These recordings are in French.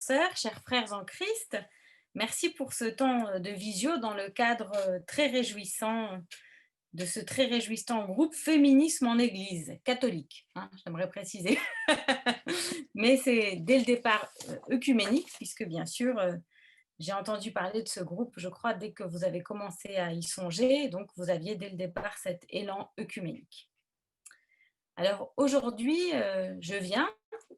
sœurs, chers frères en Christ, merci pour ce temps de visio dans le cadre très réjouissant de ce très réjouissant groupe Féminisme en Église catholique, hein, j'aimerais préciser. Mais c'est dès le départ œcuménique, puisque bien sûr, j'ai entendu parler de ce groupe, je crois, dès que vous avez commencé à y songer, donc vous aviez dès le départ cet élan œcuménique. Alors aujourd'hui, je viens,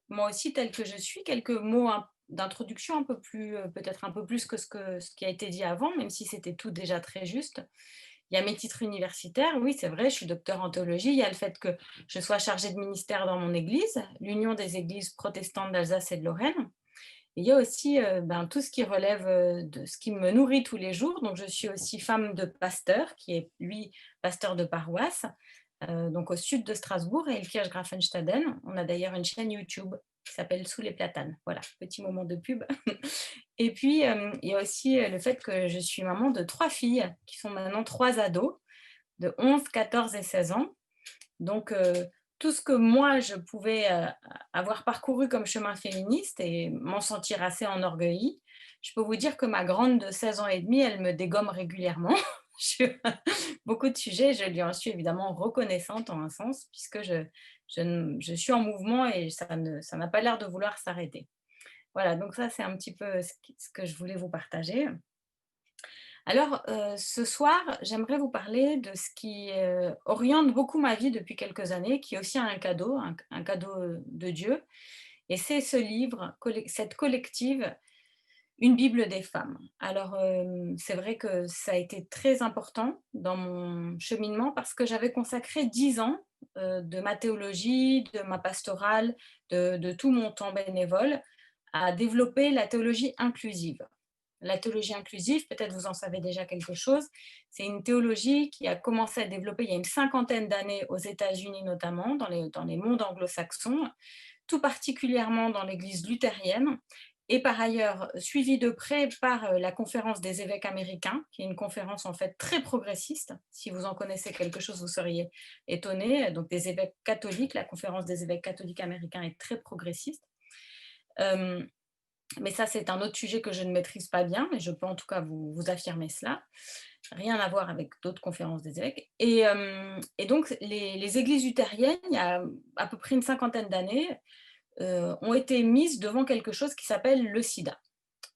moi aussi telle que je suis, quelques mots d'introduction un peu plus, peut-être un peu plus que ce qui a été dit avant, même si c'était tout déjà très juste. Il y a mes titres universitaires, oui, c'est vrai, je suis docteur en théologie. Il y a le fait que je sois chargée de ministère dans mon église, l'Union des églises protestantes d'Alsace et de Lorraine. Et il y a aussi tout ce qui relève de ce qui me nourrit tous les jours. Donc, je suis aussi femme de pasteur, qui est lui pasteur de paroisse, donc au sud de Strasbourg, et Elkirch-Grafenstaden. On a d'ailleurs une chaîne YouTube qui s'appelle Sous les platanes. Voilà, petit moment de pub. Et puis, il y a aussi le fait que je suis maman de 3 filles, qui sont maintenant 3 ados, de 11, 14 et 16 ans. Donc, tout ce que moi, je pouvais avoir parcouru comme chemin féministe et m'en sentir assez enorgueillie, je peux vous dire que ma grande de 16 ans et demi, elle me dégomme régulièrement sur beaucoup de sujets. Je lui en suis évidemment reconnaissante en un sens, puisque je suis en mouvement et ça n'a pas l'air de vouloir s'arrêter. Voilà, donc ça, c'est un petit peu ce que je voulais vous partager. Alors, ce soir, j'aimerais vous parler de ce qui oriente beaucoup ma vie depuis quelques années, qui est aussi un cadeau, un cadeau de Dieu. Et c'est ce livre, cette collective, Une Bible des femmes. Alors, c'est vrai que ça a été très important dans mon cheminement parce que j'avais consacré 10 ans de ma théologie, de ma pastorale, de tout mon temps bénévole à développer la théologie inclusive. La théologie inclusive, peut-être vous en savez déjà quelque chose, c'est une théologie qui a commencé à développer il y a une cinquantaine d'années aux États-Unis notamment, dans les mondes anglo-saxons, tout particulièrement dans l'Église luthérienne, et par ailleurs suivie de près par la conférence des évêques américains, qui est une conférence en fait très progressiste. Si vous en connaissez quelque chose, vous seriez étonné. Donc des évêques catholiques, la conférence des évêques catholiques américains est très progressiste. Euh, mais ça, c'est un autre sujet que je ne maîtrise pas bien, mais je peux en tout cas vous affirmer cela. Rien à voir avec d'autres conférences des évêques. Et donc, les églises luthériennes, il y a à peu près une cinquantaine d'années, ont été mises devant quelque chose qui s'appelle le sida.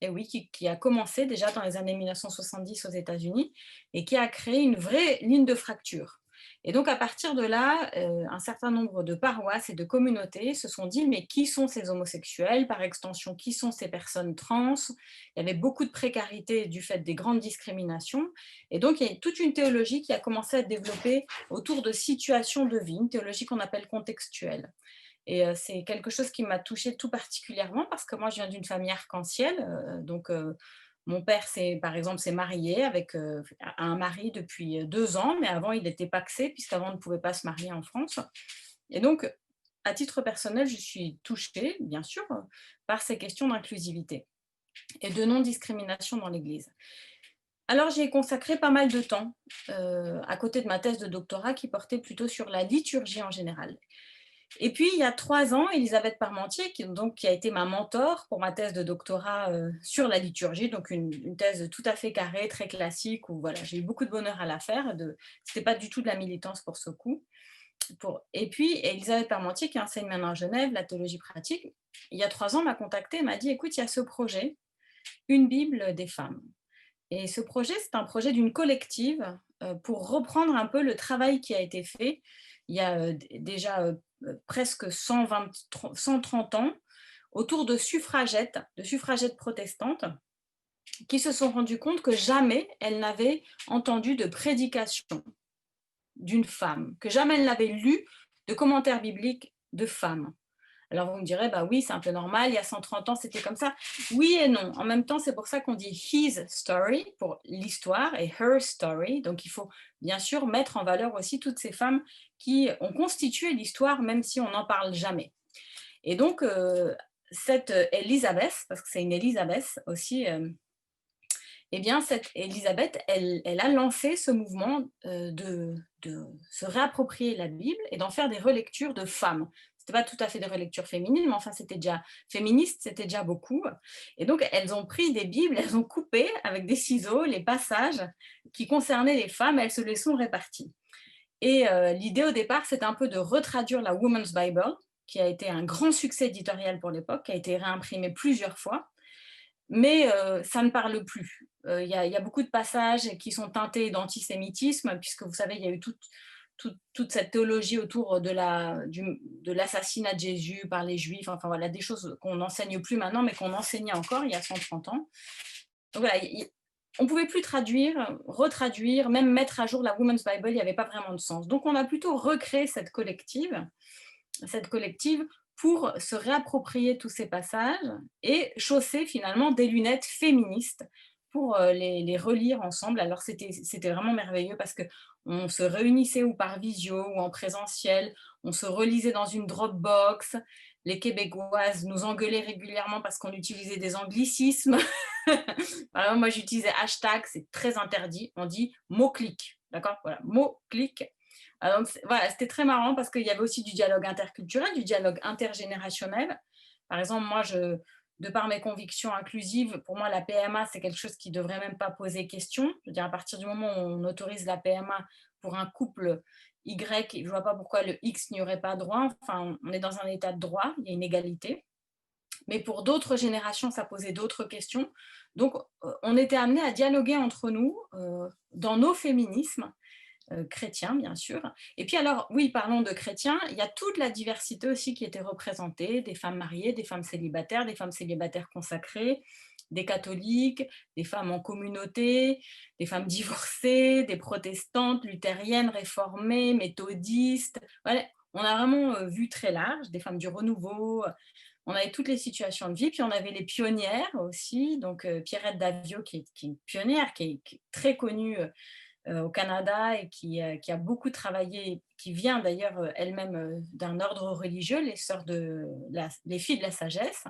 Et oui, qui a commencé déjà dans les années 1970 aux États-Unis et qui a créé une vraie ligne de fracture. Et donc, à partir de là, un certain nombre de paroisses et de communautés se sont dit, mais qui sont ces homosexuels? Par extension, qui sont ces personnes trans? Il y avait beaucoup de précarité du fait des grandes discriminations. Et donc, il y a toute une théologie qui a commencé à se développer autour de situations de vie, une théologie qu'on appelle contextuelle. Et c'est quelque chose qui m'a touchée tout particulièrement parce que moi, je viens d'une famille arc-en-ciel. Donc, mon père, par exemple, s'est marié avec un mari depuis 2 ans, mais avant, il était pacsé, puisqu'avant, on ne pouvait pas se marier en France. Et donc, à titre personnel, je suis touchée, bien sûr, par ces questions d'inclusivité et de non-discrimination dans l'Église. Alors, j'ai consacré pas mal de temps à côté de ma thèse de doctorat qui portait plutôt sur la liturgie en général. Et puis, il y a 3 ans, Elisabeth Parmentier, qui a été ma mentor pour ma thèse de doctorat sur la liturgie, donc une thèse tout à fait carrée, très classique, où voilà, j'ai eu beaucoup de bonheur à la faire. Ce n'était pas du tout de la militance pour ce coup. Et puis, Elisabeth Parmentier, qui enseigne maintenant à Genève la théologie pratique, il y a 3 ans, m'a contactée et m'a dit, écoute, il y a ce projet, Une Bible des femmes. Et ce projet, c'est un projet d'une collective pour reprendre un peu le travail qui a été fait il y a déjà presque 130 ans autour de suffragettes protestantes qui se sont rendues compte que jamais elles n'avaient entendu de prédication d'une femme, que jamais elles n'avaient lu de commentaires bibliques de femmes. Alors vous me direz, bah oui, c'est un peu normal, il y a 130 ans, c'était comme ça. Oui et non. En même temps, c'est pour ça qu'on dit his story, pour l'histoire, et her story. Donc il faut bien sûr mettre en valeur aussi toutes ces femmes qui ont constitué l'histoire, même si on n'en parle jamais. Et donc, cette Elisabeth, parce que c'est une Elisabeth aussi, eh bien, cette Elisabeth, elle a lancé ce mouvement de se réapproprier la Bible et d'en faire des relectures de femmes. C'était pas tout à fait de relecture féminine, mais enfin, c'était déjà féministe, c'était déjà beaucoup. Et donc, elles ont pris des Bibles, elles ont coupé avec des ciseaux les passages qui concernaient les femmes, elles se les sont répartis. Et l'idée au départ, c'était un peu de retraduire la Women's Bible, qui a été un grand succès éditorial pour l'époque, qui a été réimprimé plusieurs fois, mais ça ne parle plus. Il y a beaucoup de passages qui sont teintés d'antisémitisme, puisque vous savez, il y a eu toute cette théologie autour de l'assassinat de Jésus par les Juifs, enfin voilà, des choses qu'on n'enseigne plus maintenant, mais qu'on enseignait encore il y a 130 ans. Donc voilà, on ne pouvait plus traduire, retraduire, même mettre à jour la Women's Bible, il n'y avait pas vraiment de sens. Donc on a plutôt recréé cette collective pour se réapproprier tous ces passages et chausser finalement des lunettes féministes pour les relire ensemble. Alors c'était vraiment merveilleux parce qu'on se réunissait ou par visio ou en présentiel, on se relisait dans une Dropbox. Les Québécoises nous engueulaient régulièrement parce qu'on utilisait des anglicismes. Par exemple, moi j'utilisais hashtag, c'est très interdit, on dit mot-clic, d'accord? Voilà, mot-clic. Donc, voilà, c'était très marrant parce qu'il y avait aussi du dialogue interculturel, du dialogue intergénérationnel. Par exemple, moi, de par mes convictions inclusives, pour moi, la PMA, c'est quelque chose qui ne devrait même pas poser question. Je veux dire, à partir du moment où on autorise la PMA pour un couple Y, je ne vois pas pourquoi le X n'y aurait pas droit. Enfin, on est dans un état de droit, il y a une égalité. Mais pour d'autres générations, ça posait d'autres questions. Donc, on était amenés à dialoguer entre nous dans nos féminismes chrétiens, bien sûr. Et puis alors, oui, parlons de chrétiens, il y a toute la diversité aussi qui était représentée, des femmes mariées, des femmes célibataires consacrées, des catholiques, des femmes en communauté, des femmes divorcées, des protestantes, luthériennes, réformées, méthodistes. Voilà, on a vraiment vu très large, des femmes du renouveau. On avait toutes les situations de vie, puis on avait les pionnières aussi, donc Pierrette Davio qui est une pionnière, qui est très connue au Canada et qui a beaucoup travaillé, qui vient d'ailleurs elle-même d'un ordre religieux, les filles de la sagesse.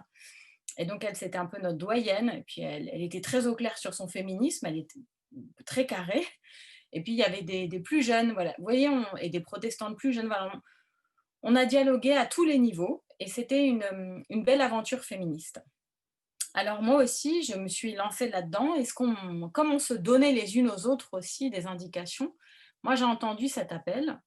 Et donc elle, c'était un peu notre doyenne, et puis elle était très au clair sur son féminisme, elle était très carrée. Et puis il y avait des plus jeunes, voilà. Vous voyez, et des protestantes plus jeunes, voilà. On a dialogué à tous les niveaux, et c'était une belle aventure féministe. Alors moi aussi, je me suis lancée là-dedans. Comme on se donnait les unes aux autres aussi des indications, moi j'ai entendu cet appel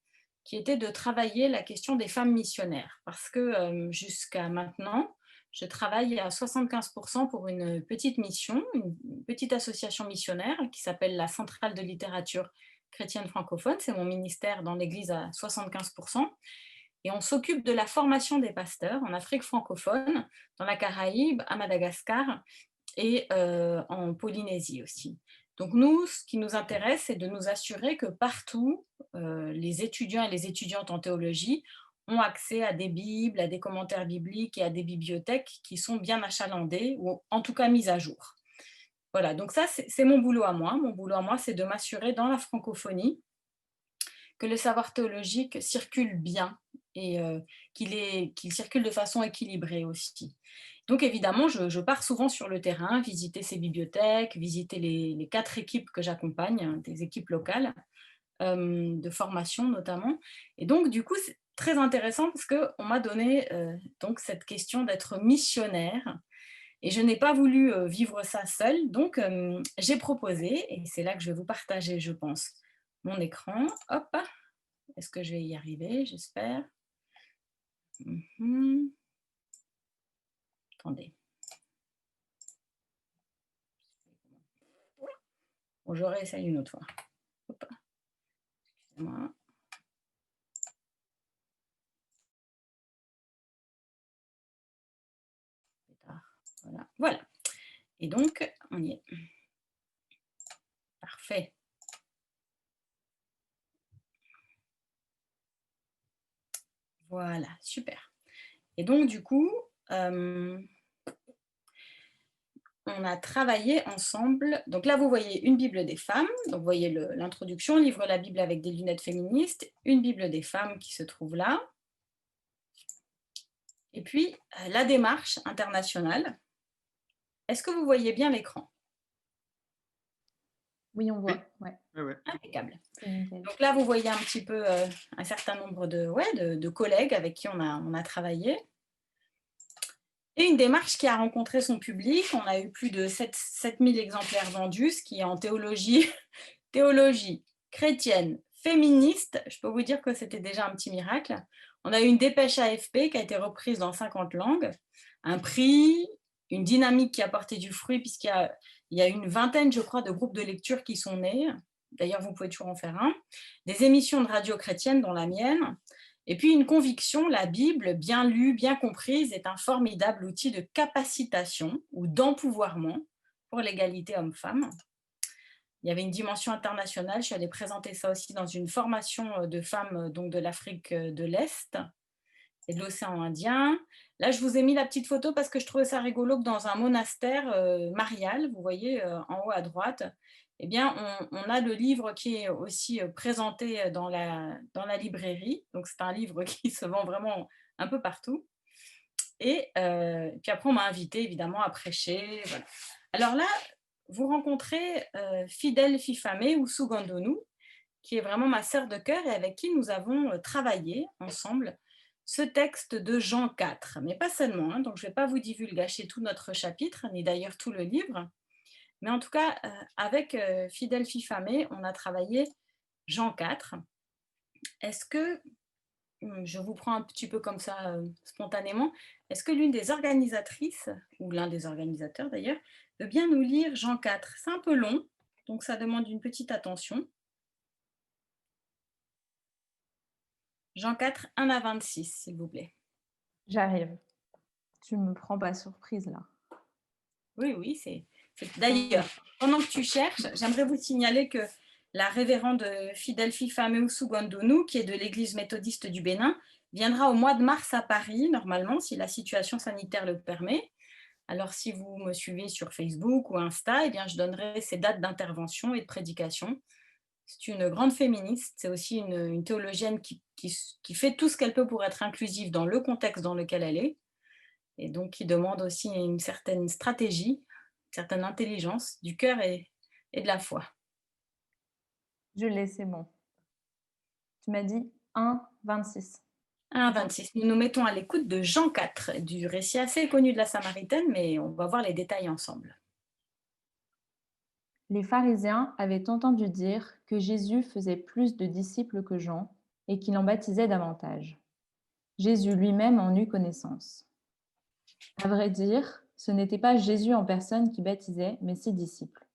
qui était de travailler la question des femmes missionnaires. Parce que jusqu'à maintenant, je travaille à 75% pour une petite mission, une petite association missionnaire qui s'appelle la Centrale de littérature chrétienne francophone. C'est mon ministère dans l'Église à 75%. Et on s'occupe de la formation des pasteurs en Afrique francophone, dans la Caraïbe, à Madagascar et en Polynésie aussi. Donc nous, ce qui nous intéresse, c'est de nous assurer que partout, les étudiants et les étudiantes en théologie ont accès à des bibles, à des commentaires bibliques et à des bibliothèques qui sont bien achalandées ou en tout cas mises à jour. Voilà, donc ça, c'est mon boulot à moi. Mon boulot à moi, c'est de m'assurer dans la francophonie que le savoir théologique circule bien et qu'il circule de façon équilibrée aussi. Donc évidemment, je pars souvent sur le terrain, visiter ces bibliothèques, visiter les 4 équipes que j'accompagne, hein, des équipes locales, de formation notamment. Et donc du coup, c'est très intéressant parce qu'on m'a donné donc cette question d'être missionnaire. Et je n'ai pas voulu vivre ça seule, donc j'ai proposé, et c'est là que je vais vous partager, je pense, mon écran. Hop, est-ce que je vais y arriver? J'espère. Attendez. Bon, je réessaye une autre fois. Hop. Excusez-moi. Voilà. Voilà. Et donc, on y est. Parfait. Voilà, super. Et donc, du coup, on a travaillé ensemble. Donc là, vous voyez une Bible des femmes. Donc, vous voyez l'introduction, livre la Bible avec des lunettes féministes, une Bible des femmes qui se trouve là. Et puis, la démarche internationale. Est-ce que vous voyez bien l'écran? Oui, on Oui, voit. Ouais, ouais, ouais. Impeccable. c'est nickel. Donc là, vous voyez un petit peu un certain nombre de collègues avec qui on a travaillé. Et une démarche qui a rencontré son public. On a eu plus de 7000 exemplaires vendus, ce qui est en théologie, théologie chrétienne, féministe. Je peux vous dire que c'était déjà un petit miracle. On a eu une dépêche AFP qui a été reprise dans 50 langues, un prix, une dynamique qui a porté du fruit, il y a une vingtaine, je crois, de groupes de lecture qui sont nés. D'ailleurs, vous pouvez toujours en faire un. Des émissions de radio chrétienne, dont la mienne. Et puis une conviction, la Bible, bien lue, bien comprise, est un formidable outil de capacitation ou d'empouvoirment pour l'égalité homme-femme. Il y avait une dimension internationale, je suis allée présenter ça aussi dans une formation de femmes donc de l'Afrique de l'Est et de l'océan Indien. Là, je vous ai mis la petite photo parce que je trouvais ça rigolo que dans un monastère marial, vous voyez en haut à droite, eh bien, on a le livre qui est aussi présenté dans la librairie. Donc, c'est un livre qui se vend vraiment un peu partout. Et puis après, on m'a invité évidemment à prêcher. Voilà. Alors là, vous rencontrez Fidèle Fifamé ou Sugandonu, qui est vraiment ma sœur de cœur et avec qui nous avons travaillé ensemble ce texte de Jean 4, mais pas seulement, hein, donc je ne vais pas vous divulgacher tout notre chapitre, ni d'ailleurs tout le livre, mais en tout cas, avec Fidèle Fifamé, on a travaillé Jean 4. Est-ce que, je vous prends un petit peu comme ça spontanément, est-ce que l'une des organisatrices, ou l'un des organisateurs d'ailleurs, veut bien nous lire Jean 4? C'est un peu long, donc ça demande une petite attention. Jean 4, 1 à 26, s'il vous plaît. J'arrive. Tu me prends pas surprise là. Oui, oui, d'ailleurs, pendant que tu cherches, j'aimerais vous signaler que la révérende Fidèle Fifameu Sugandonu, qui est de l'église méthodiste du Bénin, viendra au mois de mars à Paris, normalement, si la situation sanitaire le permet. Alors, si vous me suivez sur Facebook ou Insta, eh bien, je donnerai ses dates d'intervention et de prédication. C'est une grande féministe, c'est aussi une théologienne qui fait tout ce qu'elle peut pour être inclusive dans le contexte dans lequel elle est, et donc qui demande aussi une certaine stratégie, une certaine intelligence du cœur et de la foi. Je l'ai, c'est bon. Tu m'as dit 1,26. 1 à C'est ça? 26. Nous nous mettons à l'écoute de Jean 4, du récit assez connu de la Samaritaine, mais on va voir les détails ensemble. Les pharisiens avaient entendu dire que Jésus faisait plus de disciples que Jean et qu'il en baptisait davantage. Jésus lui-même en eut connaissance. À vrai dire, ce n'était pas Jésus en personne qui baptisait, mais ses disciples.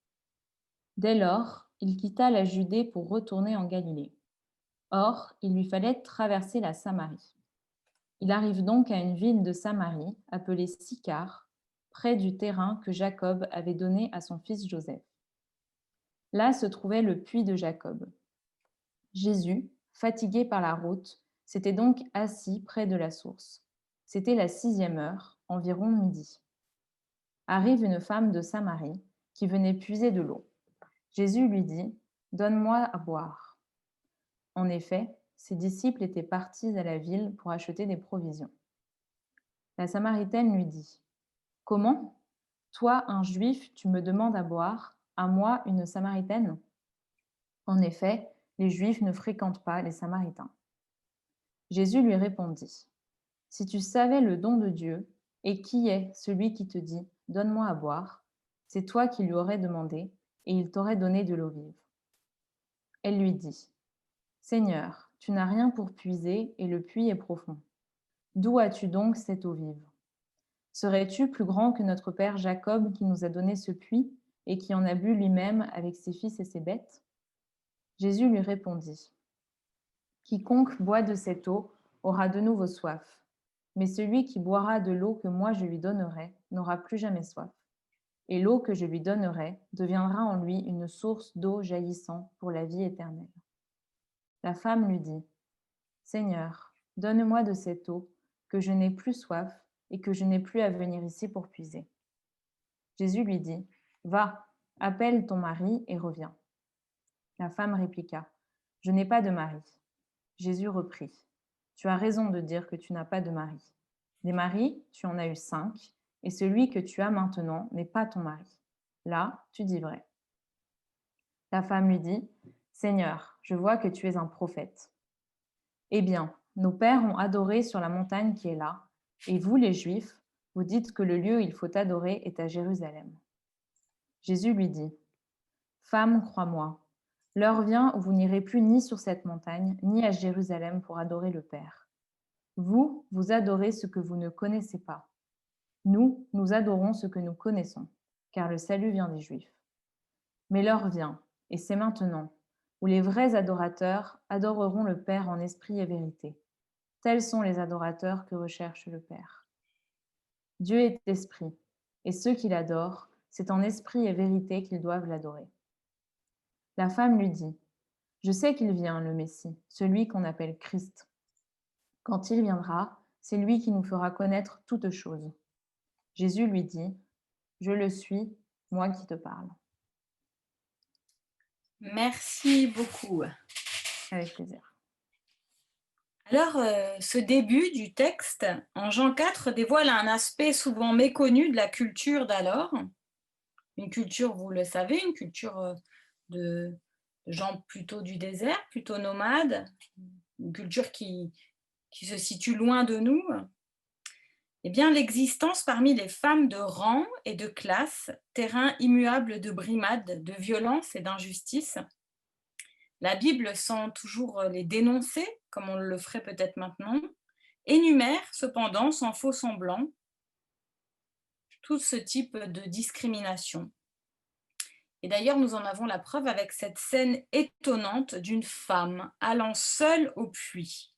Dès lors, il quitta la Judée pour retourner en Galilée. Or, il lui fallait traverser la Samarie. Il arrive donc à une ville de Samarie, appelée Sychar, près du terrain que Jacob avait donné à son fils Joseph. Là se trouvait le puits de Jacob. Jésus, fatigué par la route, s'était donc assis près de la source. C'était la 6e heure, environ midi. Arrive une femme de Samarie qui venait puiser de l'eau. Jésus lui dit, donne-moi à boire. En effet, ses disciples étaient partis à la ville pour acheter des provisions. La Samaritaine lui dit, comment? Toi, un juif, tu me demandes à boire, à moi, une Samaritaine? En effet, les Juifs ne fréquentent pas les Samaritains. Jésus lui répondit, si tu savais le don de Dieu, et qui est celui qui te dit, donne-moi à boire, c'est toi qui lui aurais demandé, et il t'aurait donné de l'eau vive. Elle lui dit, Seigneur, tu n'as rien pour puiser, et le puits est profond. D'où as-tu donc cette eau vive? Serais-tu plus grand que notre père Jacob qui nous a donné ce puits, et qui en a bu lui-même avec ses fils et ses bêtes? Jésus lui répondit, quiconque boit de cette eau aura de nouveau soif, mais celui qui boira de l'eau que moi je lui donnerai n'aura plus jamais soif. Et l'eau que je lui donnerai deviendra en lui une source d'eau jaillissant pour la vie éternelle. La femme lui dit, Seigneur, donne-moi de cette eau, que je n'ai plus soif et que je n'ai plus à venir ici pour puiser. Jésus lui dit, va, appelle ton mari et reviens. La femme répliqua, je n'ai pas de mari. Jésus reprit, tu as raison de dire que tu n'as pas de mari. Des maris, tu en as eu 5, et celui que tu as maintenant n'est pas ton mari. Là, tu dis vrai. La femme lui dit, Seigneur, je vois que tu es un prophète. Eh bien, nos pères ont adoré sur la montagne qui est là, et vous, les Juifs, vous dites que le lieu où il faut adorer est à Jérusalem. Jésus lui dit, Femme, crois-moi, l'heure vient où vous n'irez plus ni sur cette montagne, ni à Jérusalem pour adorer le Père. Vous, vous adorez ce que vous ne connaissez pas. Nous, nous adorons ce que nous connaissons, car le salut vient des Juifs. Mais l'heure vient, et c'est maintenant, où les vrais adorateurs adoreront le Père en esprit et vérité. Tels sont les adorateurs que recherche le Père. Dieu est esprit, et ceux qui l'adorent, c'est en esprit et vérité qu'ils doivent l'adorer. La femme lui dit, Je sais qu'il vient, le Messie, celui qu'on appelle Christ. Quand il viendra, c'est lui qui nous fera connaître toutes choses. Jésus lui dit, Je le suis, moi qui te parle. Merci beaucoup. Avec plaisir. Alors, ce début du texte, en Jean 4, dévoile un aspect souvent méconnu de la culture d'alors. Une culture, vous le savez, une culture de gens plutôt du désert, plutôt nomades, une culture qui se situe loin de nous. Eh bien, l'existence parmi les femmes de rang et de classe, terrain immuable de brimades, de violence et d'injustice. La Bible, sans toujours les dénoncer, comme on le ferait peut-être maintenant, énumère cependant, sans faux semblant, tout ce type de discrimination. Et d'ailleurs, nous en avons la preuve avec cette scène étonnante d'une femme allant seule au puits.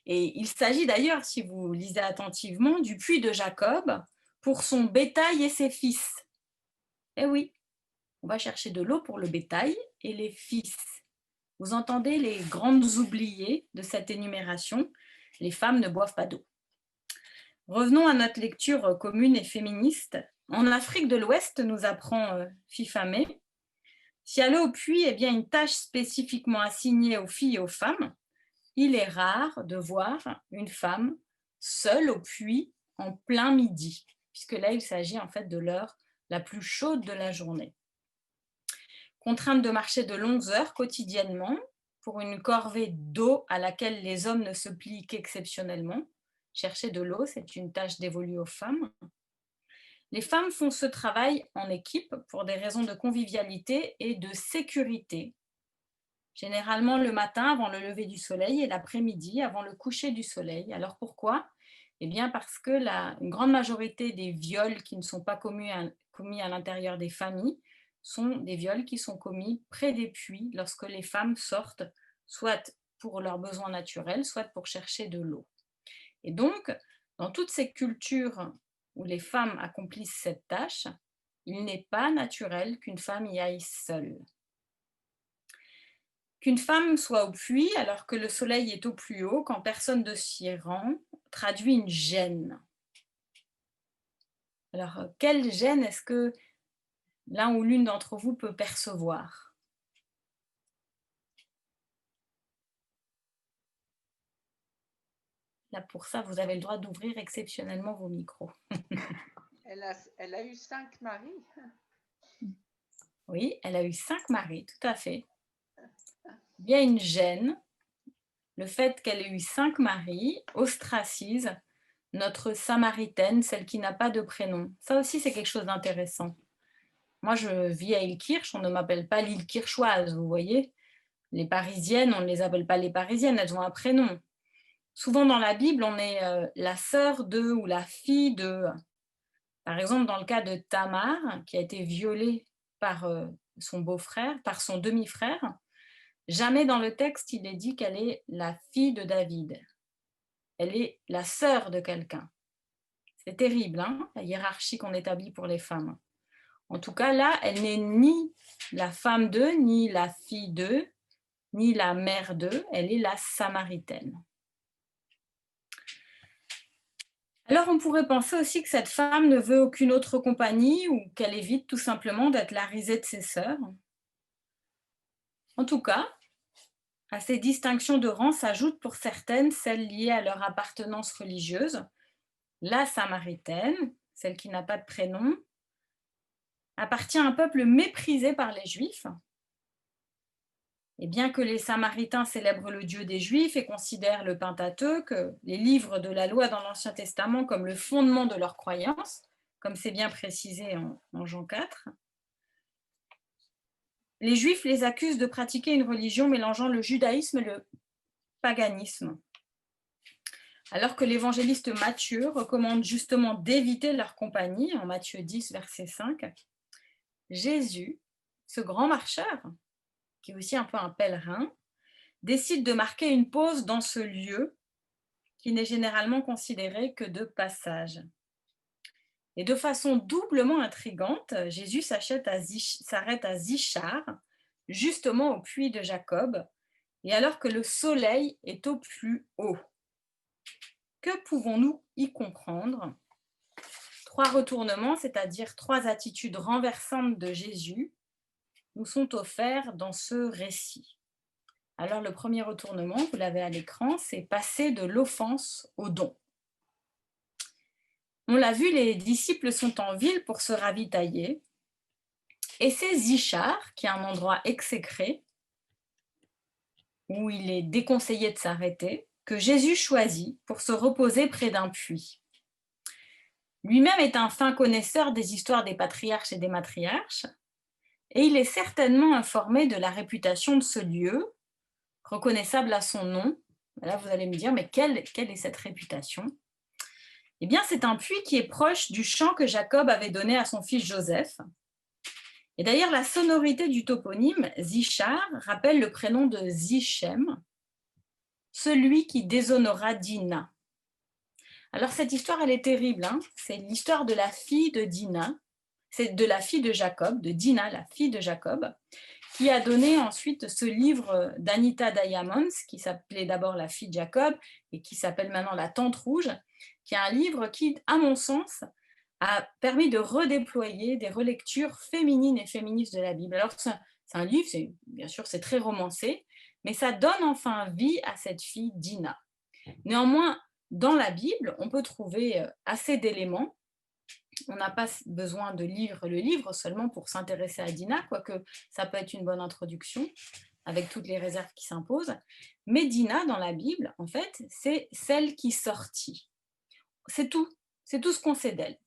Et il s'agit d'ailleurs, si vous lisez attentivement, du puits de Jacob pour son bétail et ses fils. Eh oui, on va chercher de l'eau pour le bétail et les fils. Vous entendez les grandes oubliées de cette énumération, les femmes ne boivent pas d'eau. Revenons à notre lecture commune et féministe. En Afrique de l'Ouest, nous apprend Fifame, si aller au puits est bien une tâche spécifiquement assignée aux filles et aux femmes, il est rare de voir une femme seule au puits en plein midi, puisque là, il s'agit en fait de l'heure la plus chaude de la journée. Contrainte de marcher de longues heures quotidiennement pour une corvée d'eau à laquelle les hommes ne se plient qu'exceptionnellement. Chercher de l'eau, c'est une tâche dévolue aux femmes. Les femmes font ce travail en équipe pour des raisons de convivialité et de sécurité, généralement le matin avant le lever du soleil et l'après-midi avant le coucher du soleil. Alors pourquoi ? Eh bien parce que une grande majorité des viols qui ne sont pas commis à l'intérieur des familles sont des viols qui sont commis près des puits lorsque les femmes sortent, soit pour leurs besoins naturels, soit pour chercher de l'eau. Et donc, dans toutes ces cultures où les femmes accomplissent cette tâche, il n'est pas naturel qu'une femme y aille seule. Qu'une femme soit au puits alors que le soleil est au plus haut, quand personne ne s'y rend, traduit une gêne. Alors, quelle gêne est-ce que l'un ou l'une d'entre vous peut percevoir ? Là, pour ça, vous avez le droit d'ouvrir exceptionnellement vos micros. Elle a eu 5 maris. Oui, elle a eu 5 maris, tout à fait. Il y a une gêne. Le fait qu'elle ait eu 5 maris ostracise notre Samaritaine, celle qui n'a pas de prénom. Ça aussi, c'est quelque chose d'intéressant. Moi, je vis à Illkirch, on ne m'appelle pas l'Illkirchoise, vous voyez. Les Parisiennes, on ne les appelle pas les Parisiennes, elles ont un prénom. Souvent dans la Bible, on est la sœur de ou la fille de. Par exemple, dans le cas de Tamar, qui a été violée par son beau-frère, par son demi-frère, jamais dans le texte, il est dit qu'elle est la fille de David. Elle est la sœur de quelqu'un. C'est terrible, hein, la hiérarchie qu'on établit pour les femmes. En tout cas, là, elle n'est ni la femme d'eux, ni la fille d'eux, ni la mère d'eux, elle est la Samaritaine. Alors, on pourrait penser aussi que cette femme ne veut aucune autre compagnie ou qu'elle évite tout simplement d'être la risée de ses sœurs. En tout cas, à ces distinctions de rang s'ajoutent pour certaines celles liées à leur appartenance religieuse. La Samaritaine, celle qui n'a pas de prénom, appartient à un peuple méprisé par les Juifs, Et bien que les Samaritains célèbrent le Dieu des Juifs et considèrent le Pentateuque, les livres de la loi dans l'Ancien Testament, comme le fondement de leur croyance, comme c'est bien précisé en Jean 4, les Juifs les accusent de pratiquer une religion mélangeant le judaïsme et le paganisme, alors que l'évangéliste Matthieu recommande justement d'éviter leur compagnie, en Matthieu 10, verset 5. Jésus, ce grand marcheur, qui est aussi un peu un pèlerin, décide de marquer une pause dans ce lieu qui n'est généralement considéré que de passage. Et de façon doublement intrigante, Jésus s'arrête à Zichar, justement au puits de Jacob, et alors que le soleil est au plus haut. Que pouvons-nous y comprendre? 3 retournements, c'est-à-dire 3 attitudes renversantes de Jésus, nous sont offerts dans ce récit. Alors le premier retournement, vous l'avez à l'écran, c'est passer de l'offense au don. On l'a vu, les disciples sont en ville pour se ravitailler, et c'est Zichar, qui est un endroit exécré, où il est déconseillé de s'arrêter, que Jésus choisit pour se reposer près d'un puits. Lui-même est un fin connaisseur des histoires des patriarches et des matriarches, et il est certainement informé de la réputation de ce lieu, reconnaissable à son nom. Là, vous allez me dire, mais quelle est cette réputation? Eh bien, c'est un puits qui est proche du champ que Jacob avait donné à son fils Joseph. Et d'ailleurs, la sonorité du toponyme Zichar rappelle le prénom de Sichem, celui qui déshonora Dina. Alors, cette histoire, elle est terrible, hein. C'est l'histoire de la fille de Dina, c'est de la fille de Jacob, de Dina, la fille de Jacob, qui a donné ensuite ce livre d'Anita Diamonds, qui s'appelait d'abord La fille de Jacob et qui s'appelle maintenant La Tente rouge, qui est un livre qui, à mon sens, a permis de redéployer des relectures féminines et féministes de la Bible. Alors, c'est un livre, bien sûr, c'est très romancé, mais ça donne enfin vie à cette fille Dina. Néanmoins, dans la Bible, on peut trouver assez d'éléments. On n'a pas besoin de lire le livre seulement pour s'intéresser à Dina, quoique ça peut être une bonne introduction, avec toutes les réserves qui s'imposent. Mais Dina, dans la Bible, en fait, c'est celle qui sortit. C'est tout ce qu'on sait d'elle.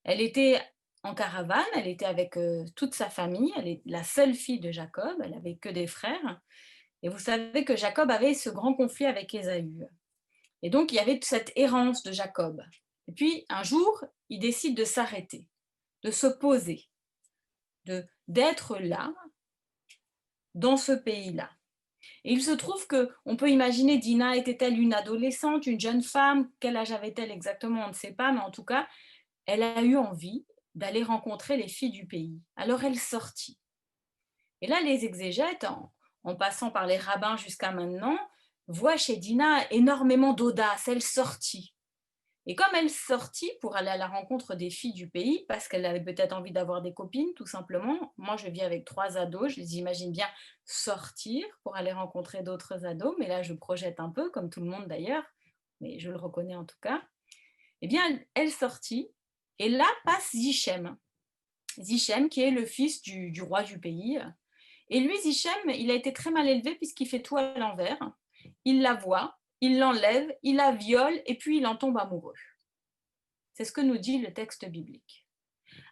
Elle était en caravane, elle était avec toute sa famille, elle est la seule fille de Jacob, elle n'avait que des frères. Et vous savez que Jacob avait ce grand conflit avec Ésaü. Et donc, il y avait cette errance de Jacob. Et puis, un jour, il décide de s'arrêter, de se poser, d'être là, dans ce pays-là. Et il se trouve qu'on peut imaginer, Dina était-elle une adolescente, une jeune femme? Quel âge avait-elle exactement? On ne sait pas, mais en tout cas, elle a eu envie d'aller rencontrer les filles du pays. Alors elle sortit. Et là, les exégètes, en passant par les rabbins jusqu'à maintenant, voient chez Dina énormément d'audace, elle sortit. Et comme elle sortit pour aller à la rencontre des filles du pays, parce qu'elle avait peut-être envie d'avoir des copines, tout simplement, moi je vis avec 3 ados, je les imagine bien sortir pour aller rencontrer d'autres ados, mais là je projette un peu, comme tout le monde d'ailleurs, mais je le reconnais en tout cas. Eh bien, elle sortit, et là passe Sichem. Sichem, qui est le fils du roi du pays. Et lui, Sichem, il a été très mal élevé puisqu'il fait tout à l'envers. Il la voit, il l'enlève, il la viole, et puis il en tombe amoureux. C'est ce que nous dit le texte biblique.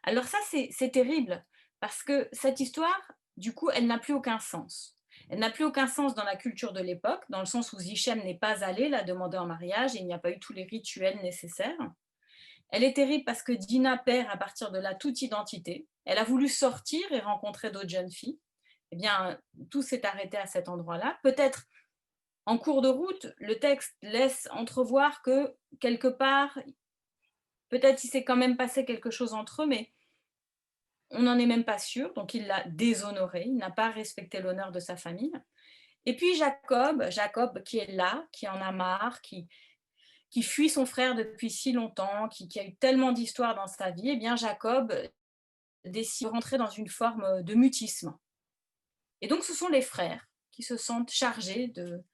Alors ça, c'est terrible, parce que cette histoire, du coup, elle n'a plus aucun sens. Elle n'a plus aucun sens dans la culture de l'époque, dans le sens où Sichem n'est pas allé la demander en mariage et il n'y a pas eu tous les rituels nécessaires. Elle est terrible parce que Dina perd à partir de là toute identité. Elle a voulu sortir et rencontrer d'autres jeunes filles. Eh bien, tout s'est arrêté à cet endroit-là. Peut-être en cours de route, le texte laisse entrevoir que quelque part, peut-être il s'est quand même passé quelque chose entre eux, mais on n'en est même pas sûr. Donc il l'a déshonoré, il n'a pas respecté l'honneur de sa famille. Et puis Jacob qui est là, qui en a marre, qui fuit son frère depuis si longtemps, qui a eu tellement d'histoires dans sa vie, eh bien Jacob décide de rentrer dans une forme de mutisme. Et donc ce sont les frères qui se sentent chargés de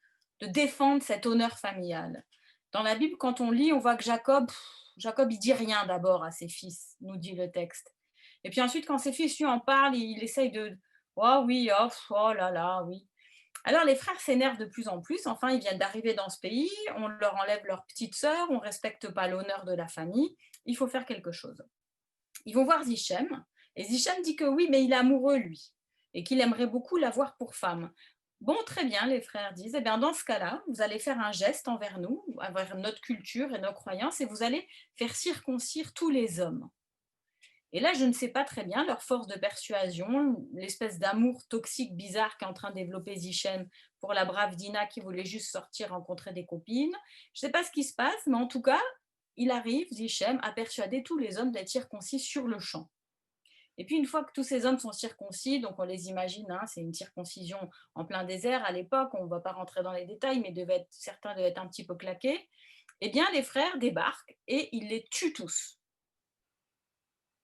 défendre cet honneur familial. Dans la Bible, quand on lit, on voit que Jacob, il dit rien d'abord à ses fils, nous dit le texte. Et puis ensuite, quand ses fils lui en parlent, il essaye de « oh oui, oh là là, oui ». Alors les frères s'énervent de plus en plus, enfin ils viennent d'arriver dans ce pays, on leur enlève leur petite sœur, on ne respecte pas l'honneur de la famille, il faut faire quelque chose. Ils vont voir Zichem, et Zichem dit que oui, mais il est amoureux lui, et qu'il aimerait beaucoup l'avoir pour femme. Bon, très bien, les frères disent, eh bien dans ce cas-là, vous allez faire un geste envers nous, envers notre culture et nos croyances, et vous allez faire circoncire tous les hommes. Et là, je ne sais pas très bien leur force de persuasion, l'espèce d'amour toxique bizarre qu'est en train de développer Zichem pour la brave Dina qui voulait juste sortir rencontrer des copines. Je ne sais pas ce qui se passe, mais en tout cas, il arrive, Zichem, à persuader tous les hommes d'être circoncis sur le champ. Et puis une fois que tous ces hommes sont circoncis, donc on les imagine, hein, c'est une circoncision en plein désert à l'époque, on ne va pas rentrer dans les détails, mais certains devaient être un petit peu claqués, eh bien les frères débarquent et ils les tuent tous.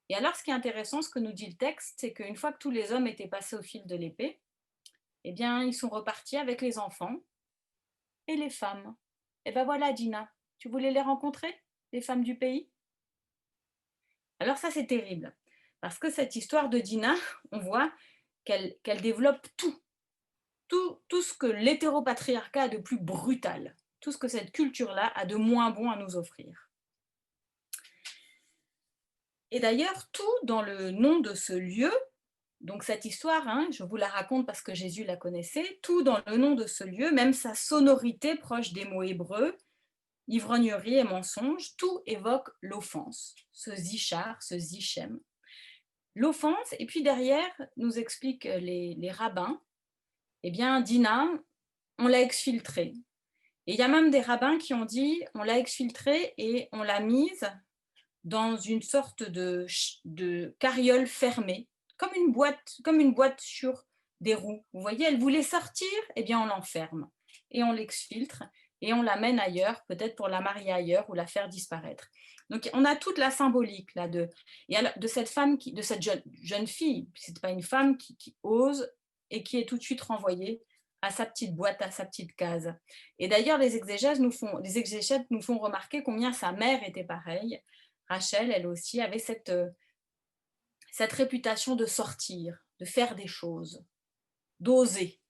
Et alors, ce qui est intéressant, ce que nous dit le texte, c'est qu'une fois que tous les hommes étaient passés au fil de l'épée, eh bien, ils sont repartis avec les enfants et les femmes. Et ben voilà, Dina, tu voulais les rencontrer, les femmes du pays? Alors ça, c'est terrible, parce que cette histoire de Dina, on voit qu'elle développe tout ce que l'hétéropatriarcat a de plus brutal, tout ce que cette culture-là a de moins bon à nous offrir. Et d'ailleurs, tout dans le nom de ce lieu. Donc cette histoire, hein, je vous la raconte parce que Jésus la connaissait, tout dans le nom de ce lieu, même sa sonorité proche des mots hébreux, ivrognerie et mensonge, tout évoque l'offense, ce zichar, ce zichem. L'offense, et puis derrière, nous expliquent les rabbins, eh bien Dina, on l'a exfiltrée. Et il y a même des rabbins qui ont dit, on l'a exfiltrée et on l'a mise dans une sorte de carriole fermée, comme une boîte sur des roues. Vous voyez, elle voulait sortir, eh bien on l'enferme et on l'exfiltre et on l'amène ailleurs, peut-être pour la marier ailleurs ou la faire disparaître. Donc on a toute la symbolique là de cette femme, de cette jeune fille, c'est pas une femme qui ose et qui est tout de suite renvoyée à sa petite boîte, à sa petite case. Et d'ailleurs, les exégètes nous font remarquer combien sa mère était pareille. Rachel, elle aussi, avait cette réputation de sortir, de faire des choses, d'oser.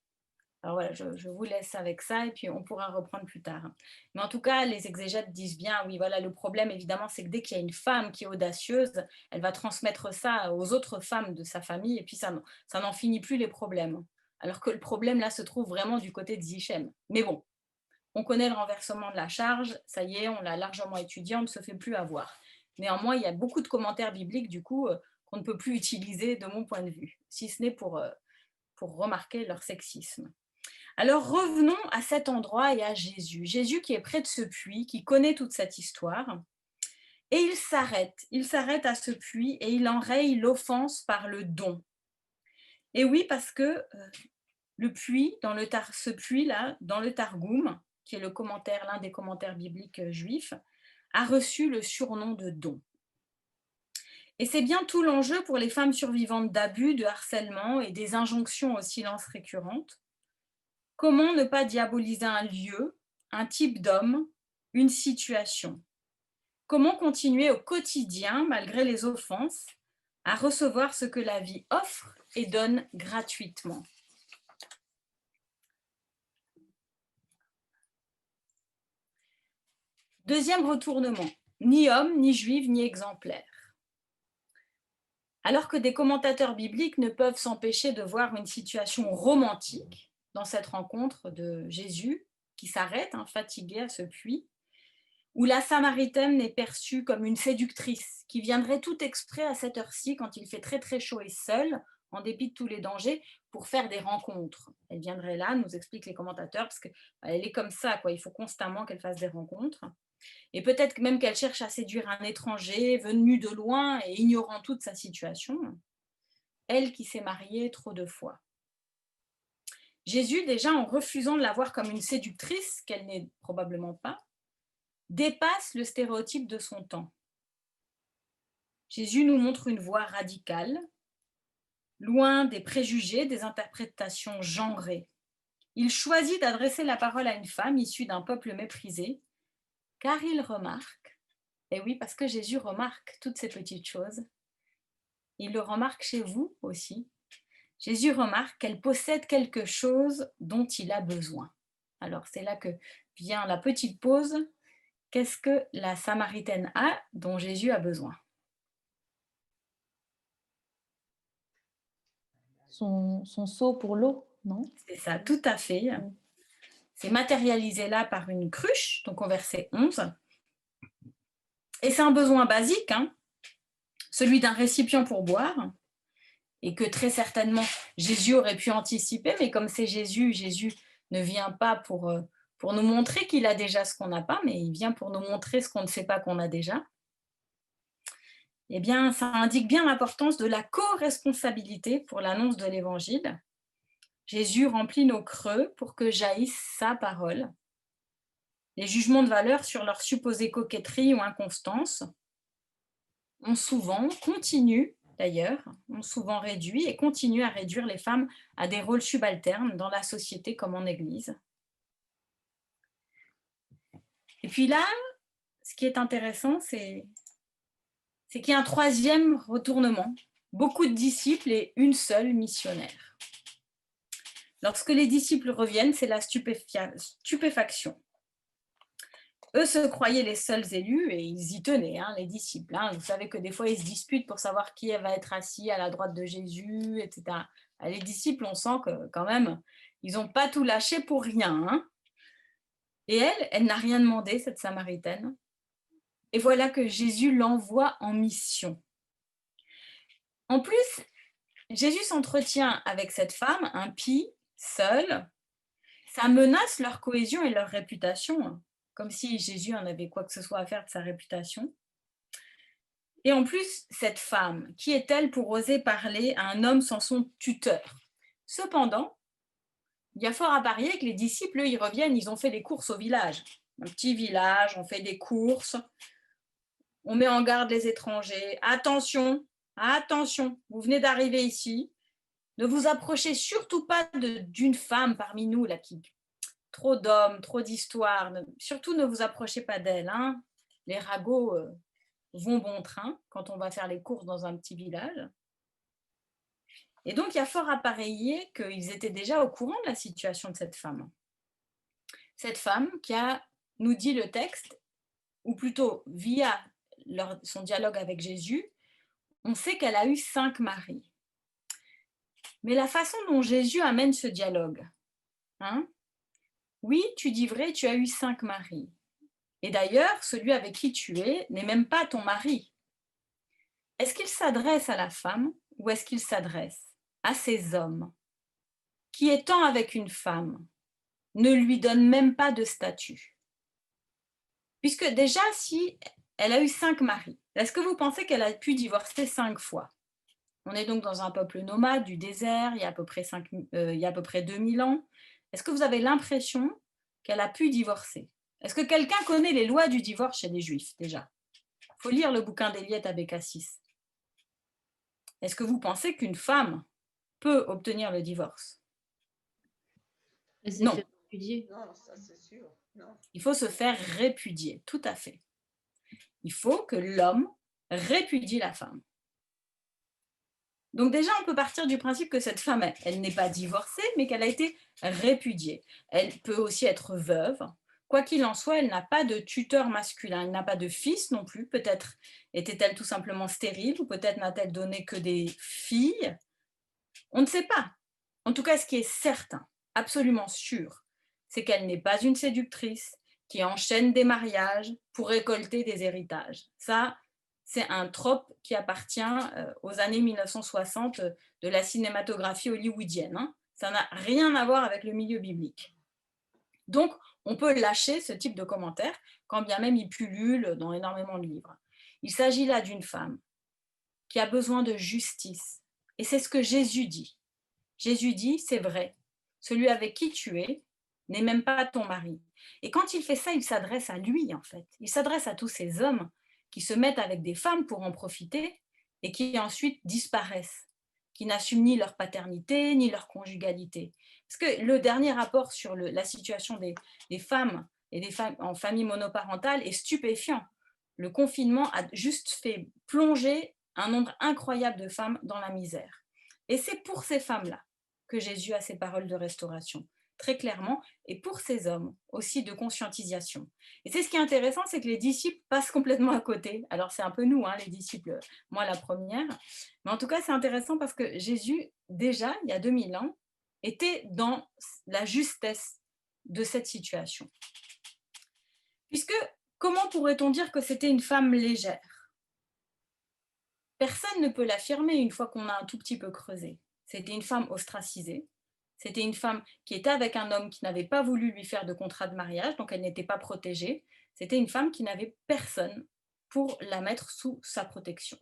Alors voilà, je vous laisse avec ça et puis on pourra reprendre plus tard. Mais en tout cas, les exégètes disent bien, oui, voilà, le problème évidemment, c'est que dès qu'il y a une femme qui est audacieuse, elle va transmettre ça aux autres femmes de sa famille et puis ça n'en finit plus les problèmes. Alors que le problème là se trouve vraiment du côté de Zichem. Mais bon, on connaît le renversement de la charge, ça y est, on l'a largement étudié, on ne se fait plus avoir. Néanmoins, il y a beaucoup de commentaires bibliques, du coup, qu'on ne peut plus utiliser de mon point de vue, si ce n'est pour remarquer leur sexisme. Alors revenons à cet endroit et à Jésus. Jésus qui est près de ce puits, qui connaît toute cette histoire, et il s'arrête à ce puits et il enraye l'offense par le don. Et oui, parce que le puits, ce puits-là, dans le Targum, qui est l'un des commentaires bibliques juifs, a reçu le surnom de don. Et c'est bien tout l'enjeu pour les femmes survivantes d'abus, de harcèlement et des injonctions au silence récurrentes. Comment ne pas diaboliser un lieu, un type d'homme, une situation? Comment continuer au quotidien, malgré les offenses, à recevoir ce que la vie offre et donne gratuitement? Deuxième retournement, ni homme, ni juive, ni exemplaire. Alors que des commentateurs bibliques ne peuvent s'empêcher de voir une situation romantique dans cette rencontre de Jésus, qui s'arrête, fatigué à ce puits, où la Samaritaine est perçue comme une séductrice, qui viendrait tout exprès à cette heure-ci, quand il fait très très chaud et seule, en dépit de tous les dangers, pour faire des rencontres. Elle viendrait là, nous expliquent les commentateurs, parce qu'elle est comme ça, quoi. Il faut constamment qu'elle fasse des rencontres. Et peut-être même qu'elle cherche à séduire un étranger venu de loin et ignorant toute sa situation, elle qui s'est mariée trop de fois. Jésus, déjà en refusant de la voir comme une séductrice, qu'elle n'est probablement pas, dépasse le stéréotype de son temps. Jésus nous montre une voie radicale, loin des préjugés, des interprétations genrées. Il choisit d'adresser la parole à une femme issue d'un peuple méprisé, car il remarque, et oui, parce que Jésus remarque toutes ces petites choses, il le remarque chez vous aussi, Jésus remarque qu'elle possède quelque chose dont il a besoin. Alors c'est là que vient la petite pause. Qu'est-ce que la Samaritaine a dont Jésus a besoin? Son seau pour l'eau, non? C'est ça, tout à fait. C'est matérialisé là par une cruche, donc au verset 11. Et c'est un besoin basique, hein, celui d'un récipient pour boire, et que très certainement Jésus aurait pu anticiper, mais comme c'est Jésus, Jésus ne vient pas pour nous montrer qu'il a déjà ce qu'on n'a pas, mais il vient pour nous montrer ce qu'on ne sait pas qu'on a déjà. Eh bien, ça indique bien l'importance de la co-responsabilité pour l'annonce de l'Évangile. Jésus remplit nos creux pour que jaillisse sa parole. Les jugements de valeur sur leur supposée coquetterie ou inconstance ont souvent réduit et continuent à réduire les femmes à des rôles subalternes dans la société comme en Église. Et puis là, ce qui est intéressant, c'est qu'il y a un troisième retournement. Beaucoup de disciples et une seule missionnaire. Lorsque les disciples reviennent, c'est la stupéfaction. Eux se croyaient les seuls élus et ils y tenaient, hein, les disciples. Hein. Vous savez que des fois, ils se disputent pour savoir qui va être assis à la droite de Jésus, etc. Les disciples, on sent que quand même, ils n'ont pas tout lâché pour rien. Hein. Et elle n'a rien demandé, cette Samaritaine. Et voilà que Jésus l'envoie en mission. En plus, Jésus s'entretient avec cette femme, impie, seule. Ça menace leur cohésion et leur réputation, comme si Jésus en avait quoi que ce soit à faire de sa réputation. Et en plus, cette femme, qui est-elle pour oser parler à un homme sans son tuteur? Cependant, il y a fort à parier que les disciples, eux, ils reviennent, ils ont fait des courses au village. Un petit village, on fait des courses, on met en garde les étrangers. Attention, attention, vous venez d'arriver ici, ne vous approchez surtout pas d'une femme parmi nous, là, qui trop d'hommes, trop d'histoires, surtout ne vous approchez pas d'elle. Hein. Les ragots vont bon train quand on va faire les courses dans un petit village. Et donc, il y a fort à parier qu'ils étaient déjà au courant de la situation de cette femme. Cette femme qui a, nous dit le texte, ou plutôt via son dialogue avec Jésus, on sait qu'elle a eu 5 maris. Mais la façon dont Jésus amène ce dialogue, hein, oui, tu dis vrai, tu as eu 5 maris. Et d'ailleurs, celui avec qui tu es n'est même pas ton mari. Est-ce qu'il s'adresse à la femme ou est-ce qu'il s'adresse à ces hommes qui, étant avec une femme, ne lui donnent même pas de statut? Puisque déjà, si elle a eu 5 maris, est-ce que vous pensez qu'elle a pu divorcer 5 fois? On est donc dans un peuple nomade du désert, il y a à peu près 2000 ans. Est-ce que vous avez l'impression qu'elle a pu divorcer? Est-ce que quelqu'un connaît les lois du divorce chez les Juifs, déjà? Il faut lire le bouquin d'Eliette Abécassis. Est-ce que vous pensez qu'une femme peut obtenir le divorce? Non. Non, ça c'est sûr. Non. Il faut se faire répudier, tout à fait. Il faut que l'homme répudie la femme. Donc déjà, on peut partir du principe que cette femme, elle n'est pas divorcée, mais qu'elle a été répudiée. Elle peut aussi être veuve. Quoi qu'il en soit, elle n'a pas de tuteur masculin, elle n'a pas de fils non plus. Peut-être était-elle tout simplement stérile, ou peut-être n'a-t-elle donné que des filles. On ne sait pas. En tout cas, ce qui est certain, absolument sûr, c'est qu'elle n'est pas une séductrice qui enchaîne des mariages pour récolter des héritages. Ça, c'est un trope qui appartient aux années 1960 de la cinématographie hollywoodienne. Hein. Ça n'a rien à voir avec le milieu biblique. Donc, on peut lâcher ce type de commentaires, quand bien même il pullule dans énormément de livres. Il s'agit là d'une femme qui a besoin de justice. Et c'est ce que Jésus dit. Jésus dit, c'est vrai, celui avec qui tu es n'est même pas ton mari. Et quand il fait ça, il s'adresse à lui, en fait. Il s'adresse à tous ces hommes qui se mettent avec des femmes pour en profiter et qui ensuite disparaissent, qui n'assument ni leur paternité, ni leur conjugalité. Parce que le dernier rapport sur la situation des femmes et des femmes en famille monoparentale est stupéfiant. Le confinement a juste fait plonger un nombre incroyable de femmes dans la misère. Et c'est pour ces femmes-là que Jésus a ces paroles de restauration, très clairement, et pour ces hommes aussi de conscientisation. Et c'est ce qui est intéressant, c'est que les disciples passent complètement à côté. Alors c'est un peu nous, hein, les disciples, moi la première, mais en tout cas c'est intéressant parce que Jésus, déjà, il y a 2000 ans, était dans la justesse de cette situation. Puisque, comment pourrait-on dire que c'était une femme légère? Personne ne peut l'affirmer une fois qu'on a un tout petit peu creusé. C'était une femme ostracisée, c'était une femme qui était avec un homme qui n'avait pas voulu lui faire de contrat de mariage, donc elle n'était pas protégée. C'était une femme qui n'avait personne pour la mettre sous sa protection.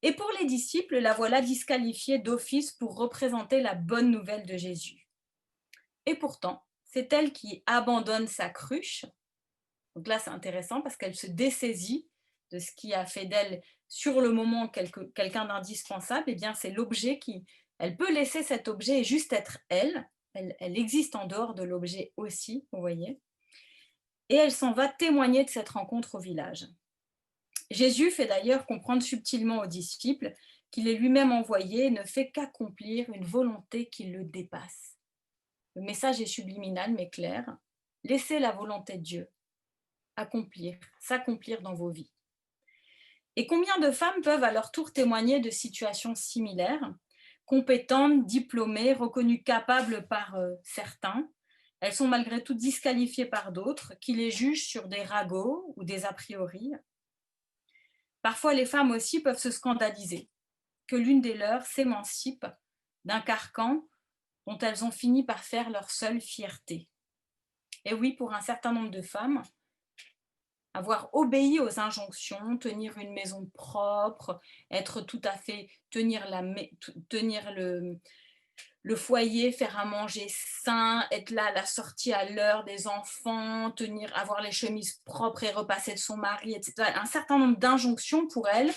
Et pour les disciples, la voilà disqualifiée d'office pour représenter la bonne nouvelle de Jésus. Et pourtant, c'est elle qui abandonne sa cruche. Donc là, c'est intéressant parce qu'elle se dessaisit de ce qui a fait d'elle, sur le moment, quelqu'un d'indispensable. Eh bien, c'est l'objet qui... Elle peut laisser cet objet et juste être elle. Elle existe en dehors de l'objet aussi, vous voyez. Et elle s'en va témoigner de cette rencontre au village. Jésus fait d'ailleurs comprendre subtilement aux disciples qu'il est lui-même envoyé et ne fait qu'accomplir une volonté qui le dépasse. Le message est subliminal mais clair. Laissez la volonté de Dieu s'accomplir dans vos vies. Et combien de femmes peuvent à leur tour témoigner de situations similaires, compétentes, diplômées, reconnues capables par certains. Elles sont malgré tout disqualifiées par d'autres qui les jugent sur des ragots ou des a priori. Parfois, les femmes aussi peuvent se scandaliser que l'une des leurs s'émancipe d'un carcan dont elles ont fini par faire leur seule fierté. Et oui, pour un certain nombre de femmes, avoir obéi aux injonctions, tenir une maison propre, être tout à fait, tenir le foyer, faire à manger sain, être là à la sortie à l'heure des enfants, avoir les chemises propres et repasser de son mari, etc. Un certain nombre d'injonctions pour elles,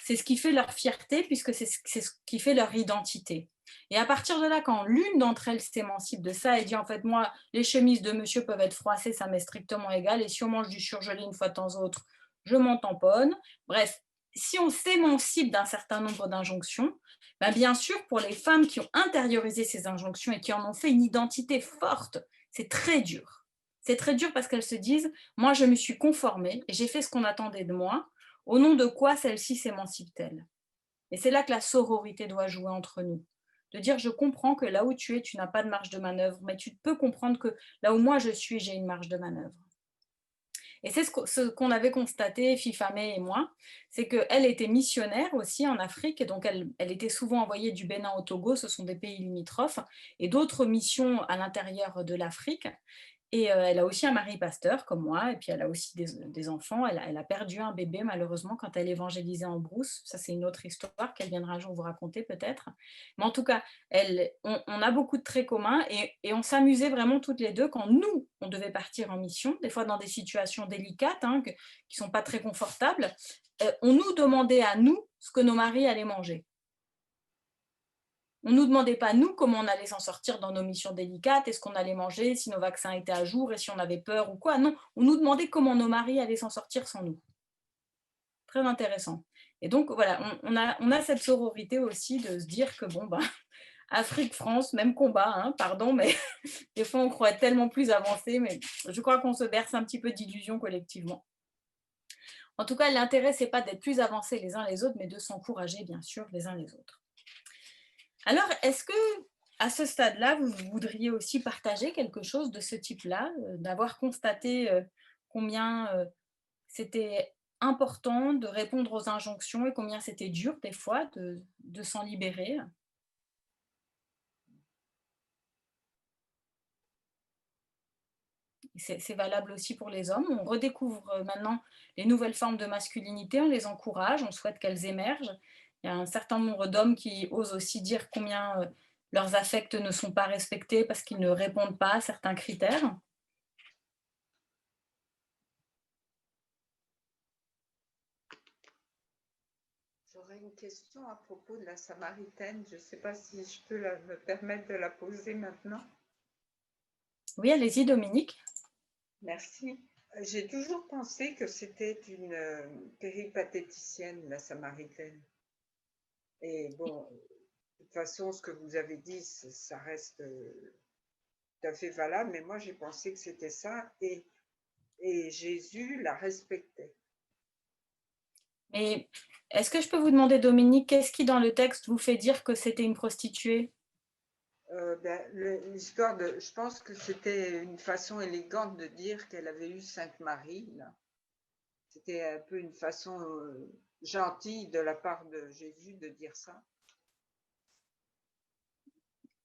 c'est ce qui fait leur fierté puisque c'est ce qui fait leur identité. Et à partir de là, quand l'une d'entre elles s'émancipe de ça et dit en fait moi, les chemises de monsieur peuvent être froissées, ça m'est strictement égal, et si on mange du surgelé une fois de temps en autre, je m'en tamponne. Bref, si on s'émancipe d'un certain nombre d'injonctions, ben bien sûr, pour les femmes qui ont intériorisé ces injonctions et qui en ont fait une identité forte, c'est très dur. C'est très dur parce qu'elles se disent, moi je me suis conformée et j'ai fait ce qu'on attendait de moi, au nom de quoi celle-ci s'émancipe-t-elle? Et c'est là que la sororité doit jouer entre nous. De dire, je comprends que là où tu es, tu n'as pas de marge de manœuvre, mais tu peux comprendre que là où moi je suis, j'ai une marge de manœuvre. Et c'est ce qu'on avait constaté, Fifamé et moi, c'est qu'elle était missionnaire aussi en Afrique, et donc elle était souvent envoyée du Bénin au Togo, ce sont des pays limitrophes, et d'autres missions à l'intérieur de l'Afrique. Et elle a aussi un mari pasteur comme moi, et puis elle a aussi des enfants. Elle a perdu un bébé malheureusement quand elle évangélisait en brousse. Ça, c'est une autre histoire qu'elle viendra un jour vous raconter peut-être. Mais en tout cas, on a beaucoup de traits communs et on s'amusait vraiment toutes les deux quand nous, on devait partir en mission, des fois dans des situations délicates qui ne sont pas très confortables. On nous demandait à nous ce que nos maris allaient manger. On ne nous demandait pas, nous, comment on allait s'en sortir dans nos missions délicates, est-ce qu'on allait manger, si nos vaccins étaient à jour et si on avait peur ou quoi. Non, on nous demandait comment nos maris allaient s'en sortir sans nous. Très intéressant. Et donc, voilà, on a cette sororité aussi de se dire que, bon, ben, Afrique-France, même combat, pardon, mais des fois, on croit tellement plus avancé, mais je crois qu'on se berce un petit peu d'illusions collectivement. En tout cas, l'intérêt, c'est pas d'être plus avancés les uns les autres, mais de s'encourager, bien sûr, les uns les autres. Alors, est-ce que à ce stade-là, vous voudriez aussi partager quelque chose de ce type-là, d'avoir constaté combien c'était important de répondre aux injonctions et combien c'était dur des fois de s'en libérer? C'est valable aussi pour les hommes. On redécouvre maintenant les nouvelles formes de masculinité, on les encourage, on souhaite qu'elles émergent. Il y a un certain nombre d'hommes qui osent aussi dire combien leurs affects ne sont pas respectés parce qu'ils ne répondent pas à certains critères. J'aurais une question à propos de la Samaritaine. Je ne sais pas si je peux me permettre de la poser maintenant. Oui, allez-y, Dominique. Merci. J'ai toujours pensé que c'était une péripatéticienne, la Samaritaine. Et bon, De toute façon, ce que vous avez dit, ça reste tout à fait valable, mais moi j'ai pensé que c'était ça, et Jésus la respectait. Mais est-ce que je peux vous demander, Dominique, qu'est-ce qui dans le texte vous fait dire que c'était une prostituée? L'histoire de, je pense que c'était une façon élégante de dire qu'elle avait eu Sainte Marie, là. C'était un peu une façon gentille de la part de Jésus de dire ça.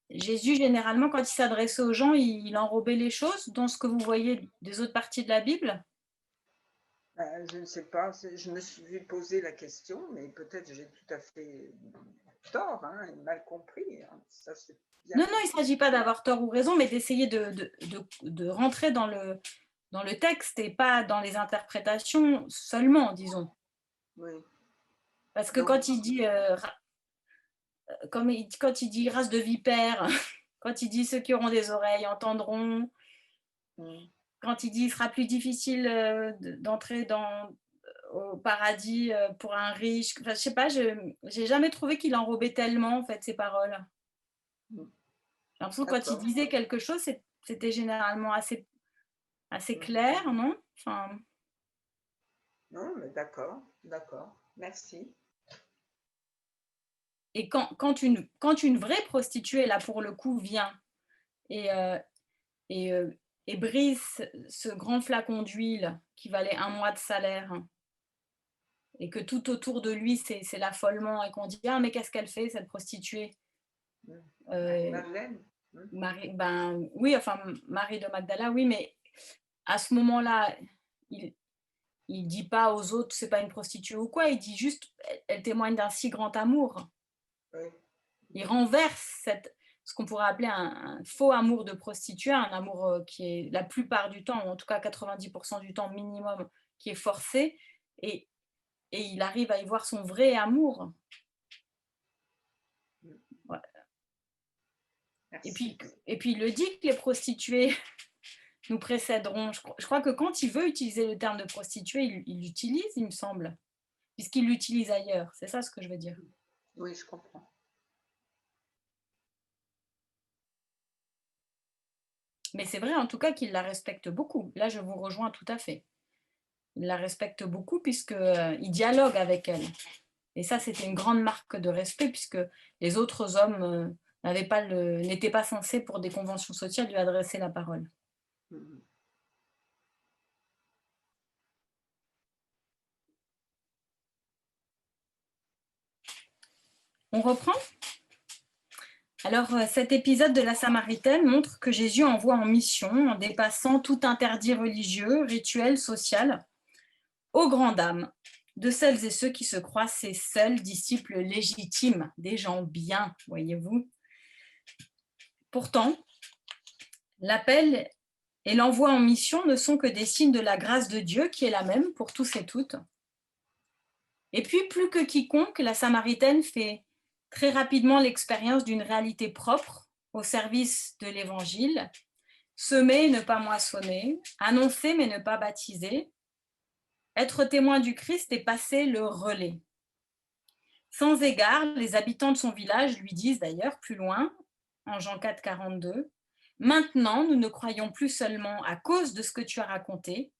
Jésus, généralement, quand il s'adressait aux gens, il enrobait les choses dans ce que vous voyez des autres parties de la Bible? Je ne sais pas, je me suis posé la question, mais peut-être j'ai tout à fait tort, hein, et mal compris, hein. Ça, c'est bien Non, non, il ne possible. s'agit pas d'avoir tort ou raison, mais d'essayer de rentrer dans le texte et pas dans les interprétations seulement, disons. Oui. Parce que Donc, quand il dit, quand il dit race de vipères, quand il dit ceux qui auront des oreilles entendront, quand il dit il sera plus difficile d'entrer au paradis pour un riche, enfin, je sais pas, j'ai jamais trouvé qu'il enrobait tellement en fait ses paroles. J'ai l'impression que quand il d'accord. disait quelque chose, c'était généralement assez clair, non? Enfin, Non, mais d'accord, d'accord. Merci. et quand une vraie prostituée, là pour le coup, vient et, et, euh, et brise ce grand flacon d'huile qui valait 1 mois de salaire, et que tout autour de lui, c'est l'affolement, et qu'on dit ah, mais qu'est-ce qu'elle fait, cette prostituée? Euh, Marie-Madeleine. Marie, ben oui, enfin Marie de Magdala, oui, mais à ce moment-là, il il dit pas aux autres c'est pas une prostituée ou quoi, il dit juste elle témoigne d'un si grand amour. Oui. Il renverse ce qu'on pourrait appeler un faux amour de prostituée, un amour qui est la plupart du temps, ou en tout cas 90% du temps minimum, qui est forcé, et, et il arrive à y voir son vrai amour. Ouais. Merci. Et puis il le dit que les prostituées nous précéderont. Je crois que quand il veut utiliser le terme de prostituée, il l'utilise, il me semble, puisqu'il l'utilise ailleurs. C'est ça ce que je veux dire. Oui, je comprends. Mais c'est vrai en tout cas qu'il la respecte beaucoup. Là, je vous rejoins tout à fait. Il la respecte beaucoup puisqu'il dialogue avec elle. Et ça, c'était une grande marque de respect puisque les autres hommes n'étaient pas censés, pour des conventions sociales, lui adresser la parole. On reprend ? Alors, cet épisode de la Samaritaine montre que Jésus envoie en mission, en dépassant tout interdit religieux, rituel, social, aux grandes dames de celles et ceux qui se croient ses seuls disciples légitimes, des gens bien, voyez-vous. Pourtant, l'appel et l'envoi en mission ne sont que des signes de la grâce de Dieu qui est la même pour tous et toutes. Et puis, plus que quiconque, la Samaritaine fait très rapidement l'expérience d'une réalité propre au service de l'Évangile: semer, ne pas moissonner, annoncer, mais ne pas baptiser, être témoin du Christ et passer le relais. Sans égard, les habitants de son village lui disent d'ailleurs plus loin, en Jean 4, 42, « Maintenant, nous ne croyons plus seulement à cause de ce que tu as raconté,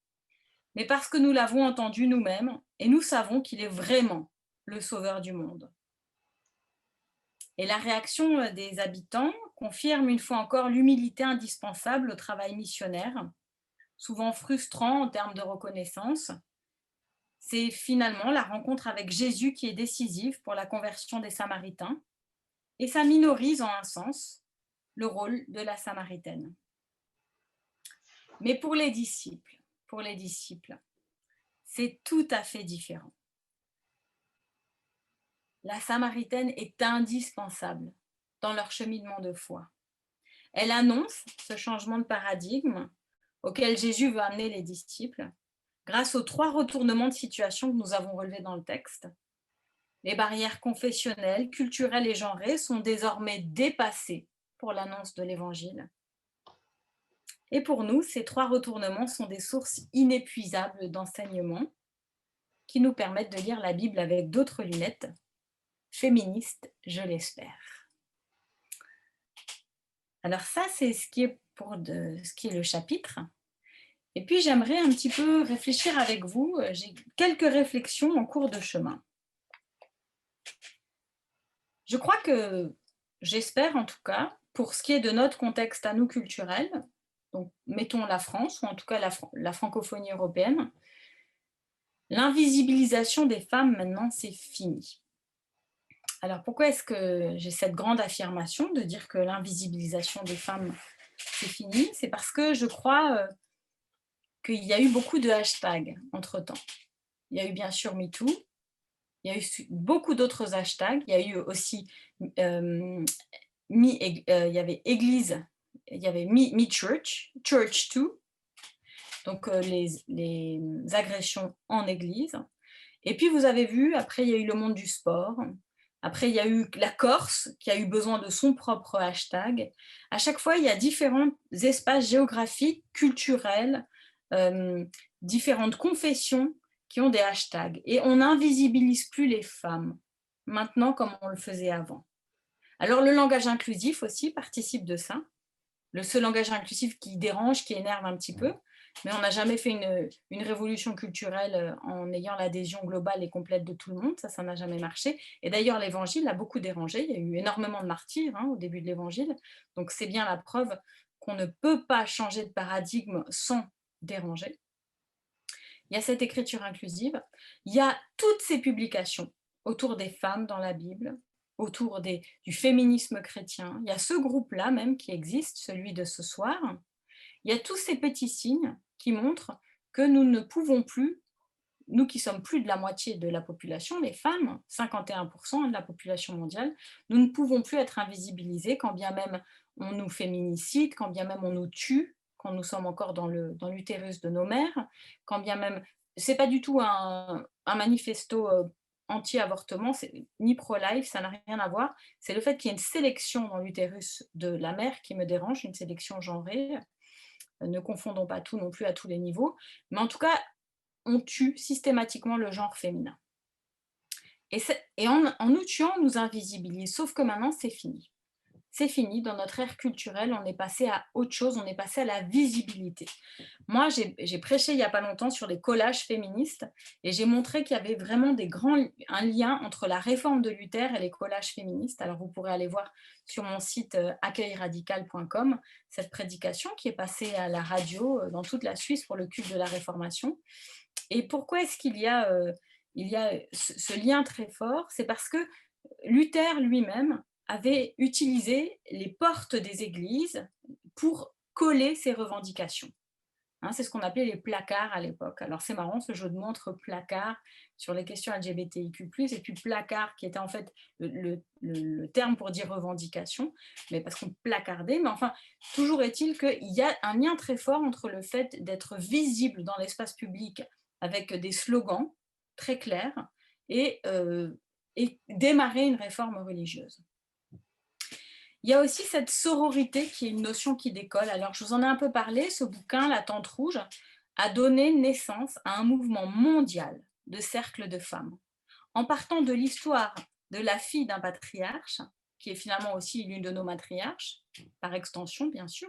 mais parce que nous l'avons entendu nous-mêmes et nous savons qu'il est vraiment le sauveur du monde. » Et la réaction des habitants confirme une fois encore l'humilité indispensable au travail missionnaire, souvent frustrant en termes de reconnaissance. C'est finalement la rencontre avec Jésus qui est décisive pour la conversion des Samaritains, et ça minorise en un sens le rôle de la Samaritaine. Mais pour les disciples, c'est tout à fait différent. La Samaritaine est indispensable dans leur cheminement de foi. Elle annonce ce changement de paradigme auquel Jésus veut amener les disciples grâce aux 3 retournements de situation que nous avons relevés dans le texte. Les barrières confessionnelles, culturelles et genrées sont désormais dépassées pour l'annonce de l'Évangile. Et pour nous, ces 3 retournements sont des sources inépuisables d'enseignement qui nous permettent de lire la Bible avec d'autres lunettes, féministes, je l'espère. Alors ça, c'est ce qui est le chapitre. Et puis j'aimerais un petit peu réfléchir avec vous. J'ai quelques réflexions en cours de chemin. Je crois que, j'espère en tout cas, pour ce qui est de notre contexte à nous culturel, donc mettons la France, ou en tout cas la francophonie européenne, l'invisibilisation des femmes maintenant, c'est fini. Alors pourquoi est-ce que j'ai cette grande affirmation de dire que l'invisibilisation des femmes, c'est fini? C'est parce que je crois qu'il y a eu beaucoup de hashtags entre-temps. Il y a eu bien sûr MeToo, il y a eu beaucoup d'autres hashtags, il y a eu aussi il y avait Église, il y avait Me Church, Church Too, donc les agressions en Église. Et puis vous avez vu, après il y a eu le monde du sport, après il y a eu la Corse qui a eu besoin de son propre hashtag. À chaque fois, il y a différents espaces géographiques, culturels, différentes confessions qui ont des hashtags. Et on n'invisibilise plus les femmes maintenant comme on le faisait avant. Alors le langage inclusif aussi participe de ça. Ce langage inclusif qui dérange, qui énerve un petit peu, mais on n'a jamais fait une révolution culturelle en ayant l'adhésion globale et complète de tout le monde, ça n'a jamais marché. Et d'ailleurs, l'évangile a beaucoup dérangé, il y a eu énormément de martyrs au début de l'évangile, donc c'est bien la preuve qu'on ne peut pas changer de paradigme sans déranger. Il y a cette écriture inclusive, il y a toutes ces publications autour des femmes dans la Bible, autour du féminisme chrétien. Il y a ce groupe-là même qui existe, celui de ce soir. Il y a tous ces petits signes qui montrent que nous ne pouvons plus, nous qui sommes plus de la moitié de la population, les femmes, 51% de la population mondiale, nous ne pouvons plus être invisibilisés quand bien même on nous féminicide, quand bien même on nous tue, quand nous sommes encore dans l'utérus de nos mères, quand bien même, c'est pas du tout un manifesto anti-avortement, ni pro-life, ça n'a rien à voir, c'est le fait qu'il y ait une sélection dans l'utérus de la mère qui me dérange, une sélection genrée, ne confondons pas tout non plus à tous les niveaux, mais en tout cas, on tue systématiquement le genre féminin. Et en nous tuant, on nous invisibilise, sauf que maintenant, c'est fini. C'est fini, dans notre ère culturelle, on est passé à autre chose, on est passé à la visibilité. Moi, j'ai prêché il n'y a pas longtemps sur les collages féministes et j'ai montré qu'il y avait vraiment un lien entre la réforme de Luther et les collages féministes. Alors, vous pourrez aller voir sur mon site accueilradical.com cette prédication qui est passée à la radio dans toute la Suisse pour le culte de la Réformation. Et pourquoi est-ce qu'il y a ce lien très fort? C'est parce que Luther lui-même avait utilisé les portes des églises pour coller ses revendications. C'est ce qu'on appelait les placards à l'époque. Alors c'est marrant ce jeu de mots entre placard sur les questions LGBTIQ+, et puis placard qui était en fait le terme pour dire revendication, mais parce qu'on placardait. Mais enfin, toujours est-il qu'il y a un lien très fort entre le fait d'être visible dans l'espace public avec des slogans très clairs et démarrer une réforme religieuse. Il y a aussi cette sororité qui est une notion qui décolle. Alors, je vous en ai un peu parlé, ce bouquin, La Tente Rouge, a donné naissance à un mouvement mondial de cercles de femmes. En partant de l'histoire de la fille d'un patriarche, qui est finalement aussi l'une de nos matriarches, par extension, bien sûr,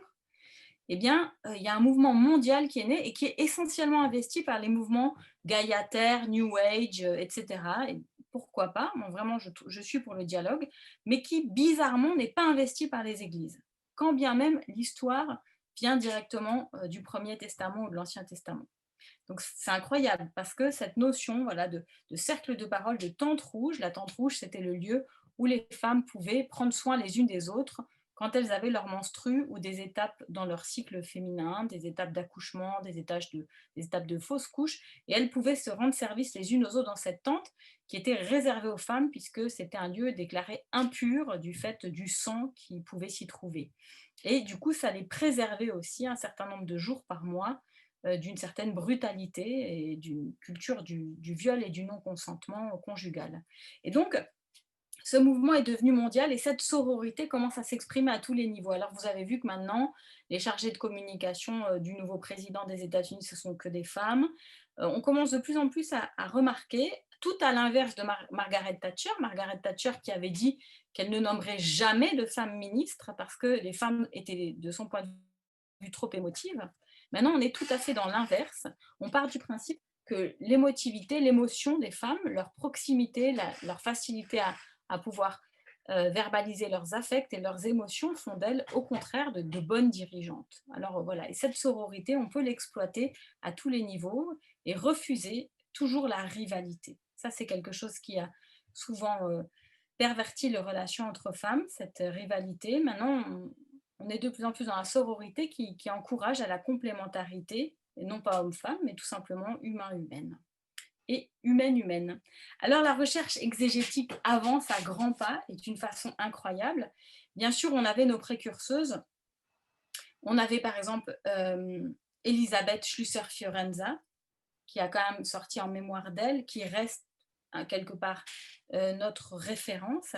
eh bien, il y a un mouvement mondial qui est né et qui est essentiellement investi par les mouvements Gaia Terre, New Age, etc. Et pourquoi pas, bon, vraiment, je suis pour le dialogue, mais qui, bizarrement, n'est pas investi par les églises. Quand bien même l'histoire vient directement du Premier Testament ou de l'Ancien Testament. Donc, c'est incroyable parce que cette notion de cercle de parole, de tente rouge, la tente rouge, c'était le lieu où les femmes pouvaient prendre soin les unes des autres quand elles avaient leur menstru ou des étapes dans leur cycle féminin, des étapes d'accouchement, des étapes de fausse couche, et elles pouvaient se rendre service les unes aux autres dans cette tente qui était réservée aux femmes puisque c'était un lieu déclaré impur du fait du sang qui pouvait s'y trouver. Et du coup, ça les préservait aussi un certain nombre de jours par mois d'une certaine brutalité et d'une culture du viol et du non-consentement conjugal. Et donc, ce mouvement est devenu mondial et cette sororité commence à s'exprimer à tous les niveaux. Alors, vous avez vu que maintenant, les chargés de communication du nouveau président des États-Unis, ce sont que des femmes. On commence de plus en plus à remarquer tout à l'inverse de Margaret Thatcher. Margaret Thatcher qui avait dit qu'elle ne nommerait jamais de femmes ministres parce que les femmes étaient, de son point de vue, trop émotives. Maintenant, on est tout à fait dans l'inverse. On part du principe que l'émotivité, l'émotion des femmes, leur proximité, leur facilité à pouvoir verbaliser leurs affects et leurs émotions font d'elles, au contraire, de bonnes dirigeantes. Alors voilà, et cette sororité, on peut l'exploiter à tous les niveaux et refuser toujours la rivalité. Ça, c'est quelque chose qui a souvent perverti les relations entre femmes, cette rivalité. Maintenant, on est de plus en plus dans la sororité qui encourage à la complémentarité, et non pas homme-femme, mais tout simplement humain-humaine et humaine-humaine. Alors la recherche exégétique avance à grands pas et d'une façon incroyable. Bien sûr, on avait nos précurseuses. On avait par exemple Elisabeth Schlusser-Fiorenza, qui a quand même sorti en mémoire d'elle, qui reste quelque part notre référence.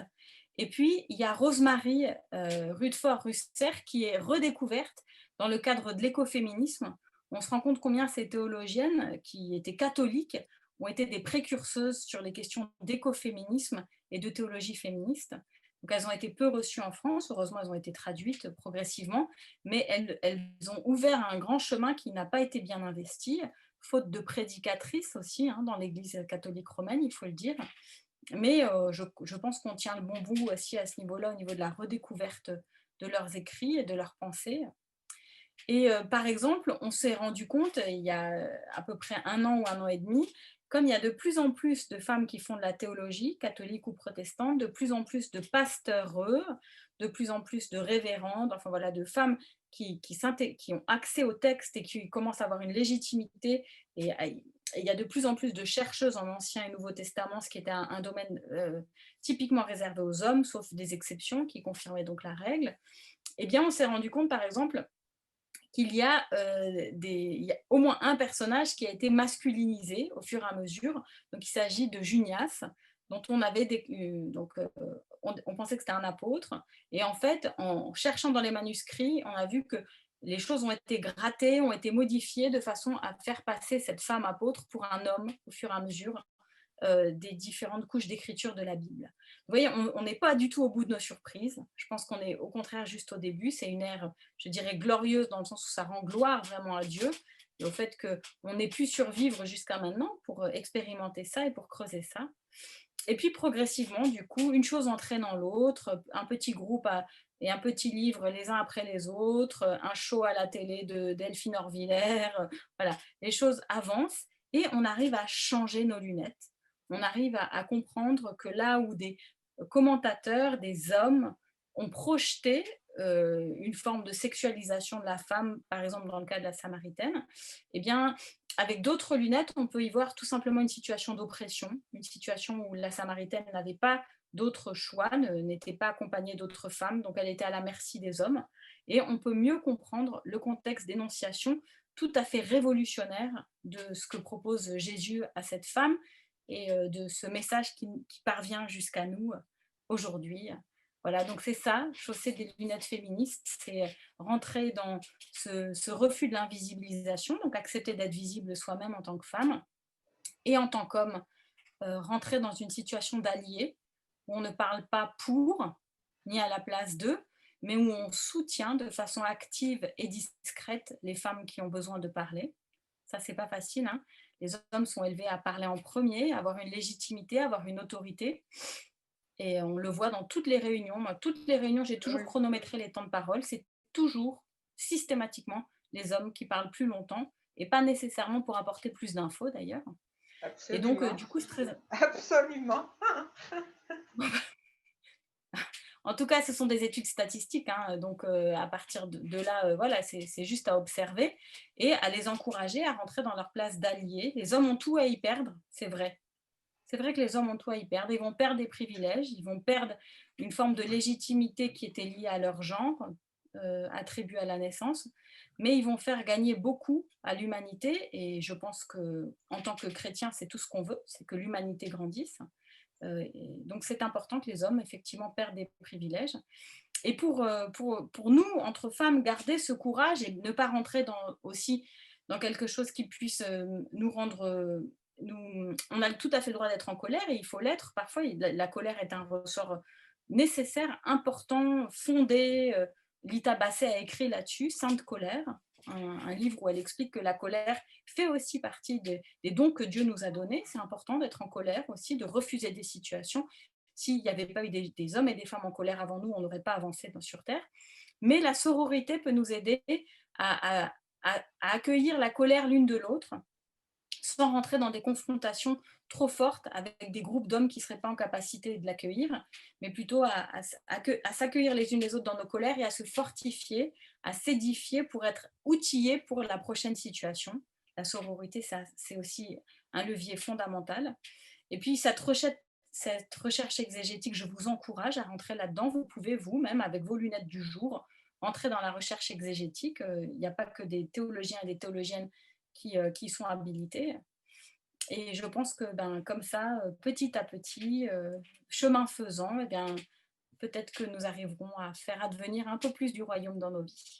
Et puis, il y a Rosemary Rutherford-Russer qui est redécouverte dans le cadre de l'écoféminisme. On se rend compte combien ces théologiennes, qui étaient catholiques, ont été des précurseuses sur les questions d'écoféminisme et de théologie féministe. Donc, elles ont été peu reçues en France. Heureusement, elles ont été traduites progressivement, mais elles ont ouvert un grand chemin qui n'a pas été bien investi, faute de prédicatrices aussi dans l'Église catholique romaine, il faut le dire. Mais je pense qu'on tient le bon bout aussi à ce niveau-là, au niveau de la redécouverte de leurs écrits et de leurs pensées. Et par exemple, on s'est rendu compte, il y a à peu près 1 an ou 1 an et demi, comme il y a de plus en plus de femmes qui font de la théologie, catholique ou protestante, de plus en plus de pasteurs, de plus en plus de révérendes, enfin voilà, de femmes qui ont accès au texte et qui commencent à avoir une légitimité. Et il y a de plus en plus de chercheuses en Ancien et Nouveau Testament, ce qui était un domaine typiquement réservé aux hommes, sauf des exceptions qui confirmaient donc la règle. Eh bien, on s'est rendu compte, par exemple, qu'il y a, il y a au moins un personnage qui a été masculinisé au fur et à mesure. Donc, il s'agit de Junias, dont on avait on pensait que c'était un apôtre. Et en fait, en cherchant dans les manuscrits, on a vu que les choses ont été grattées, ont été modifiées de façon à faire passer cette femme apôtre pour un homme au fur et à mesure des différentes couches d'écriture de la Bible. Vous voyez, on n'est pas du tout au bout de nos surprises. Je pense qu'on est au contraire juste au début. C'est une ère, je dirais, glorieuse dans le sens où ça rend gloire vraiment à Dieu et au fait qu'on ait pu survivre jusqu'à maintenant pour expérimenter ça et pour creuser ça. Et puis progressivement, du coup, une chose entraînant l'autre, un petit groupe et un petit livre les uns après les autres, un show à la télé de Delphine Orvillers, voilà, les choses avancent et on arrive à changer nos lunettes. On arrive à comprendre que là où des commentateurs, des hommes, ont projeté une forme de sexualisation de la femme, par exemple dans le cas de la Samaritaine, eh bien, avec d'autres lunettes, on peut y voir tout simplement une situation d'oppression, une situation où la Samaritaine n'avait pas d'autre choix, n'était pas accompagnée d'autres femmes, donc elle était à la merci des hommes. Et on peut mieux comprendre le contexte d'énonciation tout à fait révolutionnaire de ce que propose Jésus à cette femme et de ce message qui parvient jusqu'à nous aujourd'hui. Voilà, donc c'est ça, chausser des lunettes féministes, c'est rentrer dans ce refus de l'invisibilisation, donc accepter d'être visible soi-même en tant que femme, et en tant qu'homme, rentrer dans une situation d'allié, où on ne parle pas pour, ni à la place d'eux, mais où on soutient de façon active et discrète les femmes qui ont besoin de parler. Ça, c'est pas facile, hein. Les hommes sont élevés à parler en premier, à avoir une légitimité, à avoir une autorité. Et on le voit dans toutes les réunions. Moi, toutes les réunions, j'ai toujours chronométré les temps de parole. C'est toujours, systématiquement, les hommes qui parlent plus longtemps et pas nécessairement pour apporter plus d'infos d'ailleurs. Et donc, Absolument. du coup, c'est très... Absolument. En tout cas, ce sont des études statistiques, hein, donc à partir de là, voilà, c'est juste à observer et à les encourager à rentrer dans leur place d'alliés. Les hommes ont tout à y perdre, c'est vrai. C'est vrai que les hommes ont tout à y perdre. Ils vont perdre des privilèges, ils vont perdre une forme de légitimité qui était liée à leur genre, attribuée à la naissance, mais ils vont faire gagner beaucoup à l'humanité. Et je pense qu'en tant que chrétien, c'est tout ce qu'on veut, c'est que l'humanité grandisse. Donc c'est important que les hommes, effectivement, perdent des privilèges. Et pour nous, entre femmes, garder ce courage et ne pas rentrer aussi dans quelque chose qui puisse nous rendre on a tout à fait le droit d'être en colère et il faut l'être. Parfois, la colère est un ressort nécessaire, important, fondé. Lita Basset a écrit là-dessus, Sainte colère, un livre où elle explique que la colère fait aussi partie des dons que Dieu nous a donnés. C'est important d'être en colère aussi, de refuser des situations. S'il n'y avait pas eu des hommes et des femmes en colère avant nous, on n'aurait pas avancé sur Terre. Mais la sororité peut nous aider à accueillir la colère l'une de l'autre, sans rentrer dans des confrontations trop fortes avec des groupes d'hommes qui ne seraient pas en capacité de l'accueillir, mais plutôt à s'accueillir les unes les autres dans nos colères et à se fortifier, à s'édifier pour être outillés pour la prochaine situation. La sororité, c'est aussi un levier fondamental. Et puis, cette recherche exégétique, je vous encourage à rentrer là-dedans. Vous pouvez, vous-même, avec vos lunettes du jour, entrer dans la recherche exégétique. Il n'y a pas que des théologiens et des théologiennes qui sont habilités. Et je pense que comme ça, petit à petit, chemin faisant, peut-être que nous arriverons à faire advenir un peu plus du royaume dans nos vies.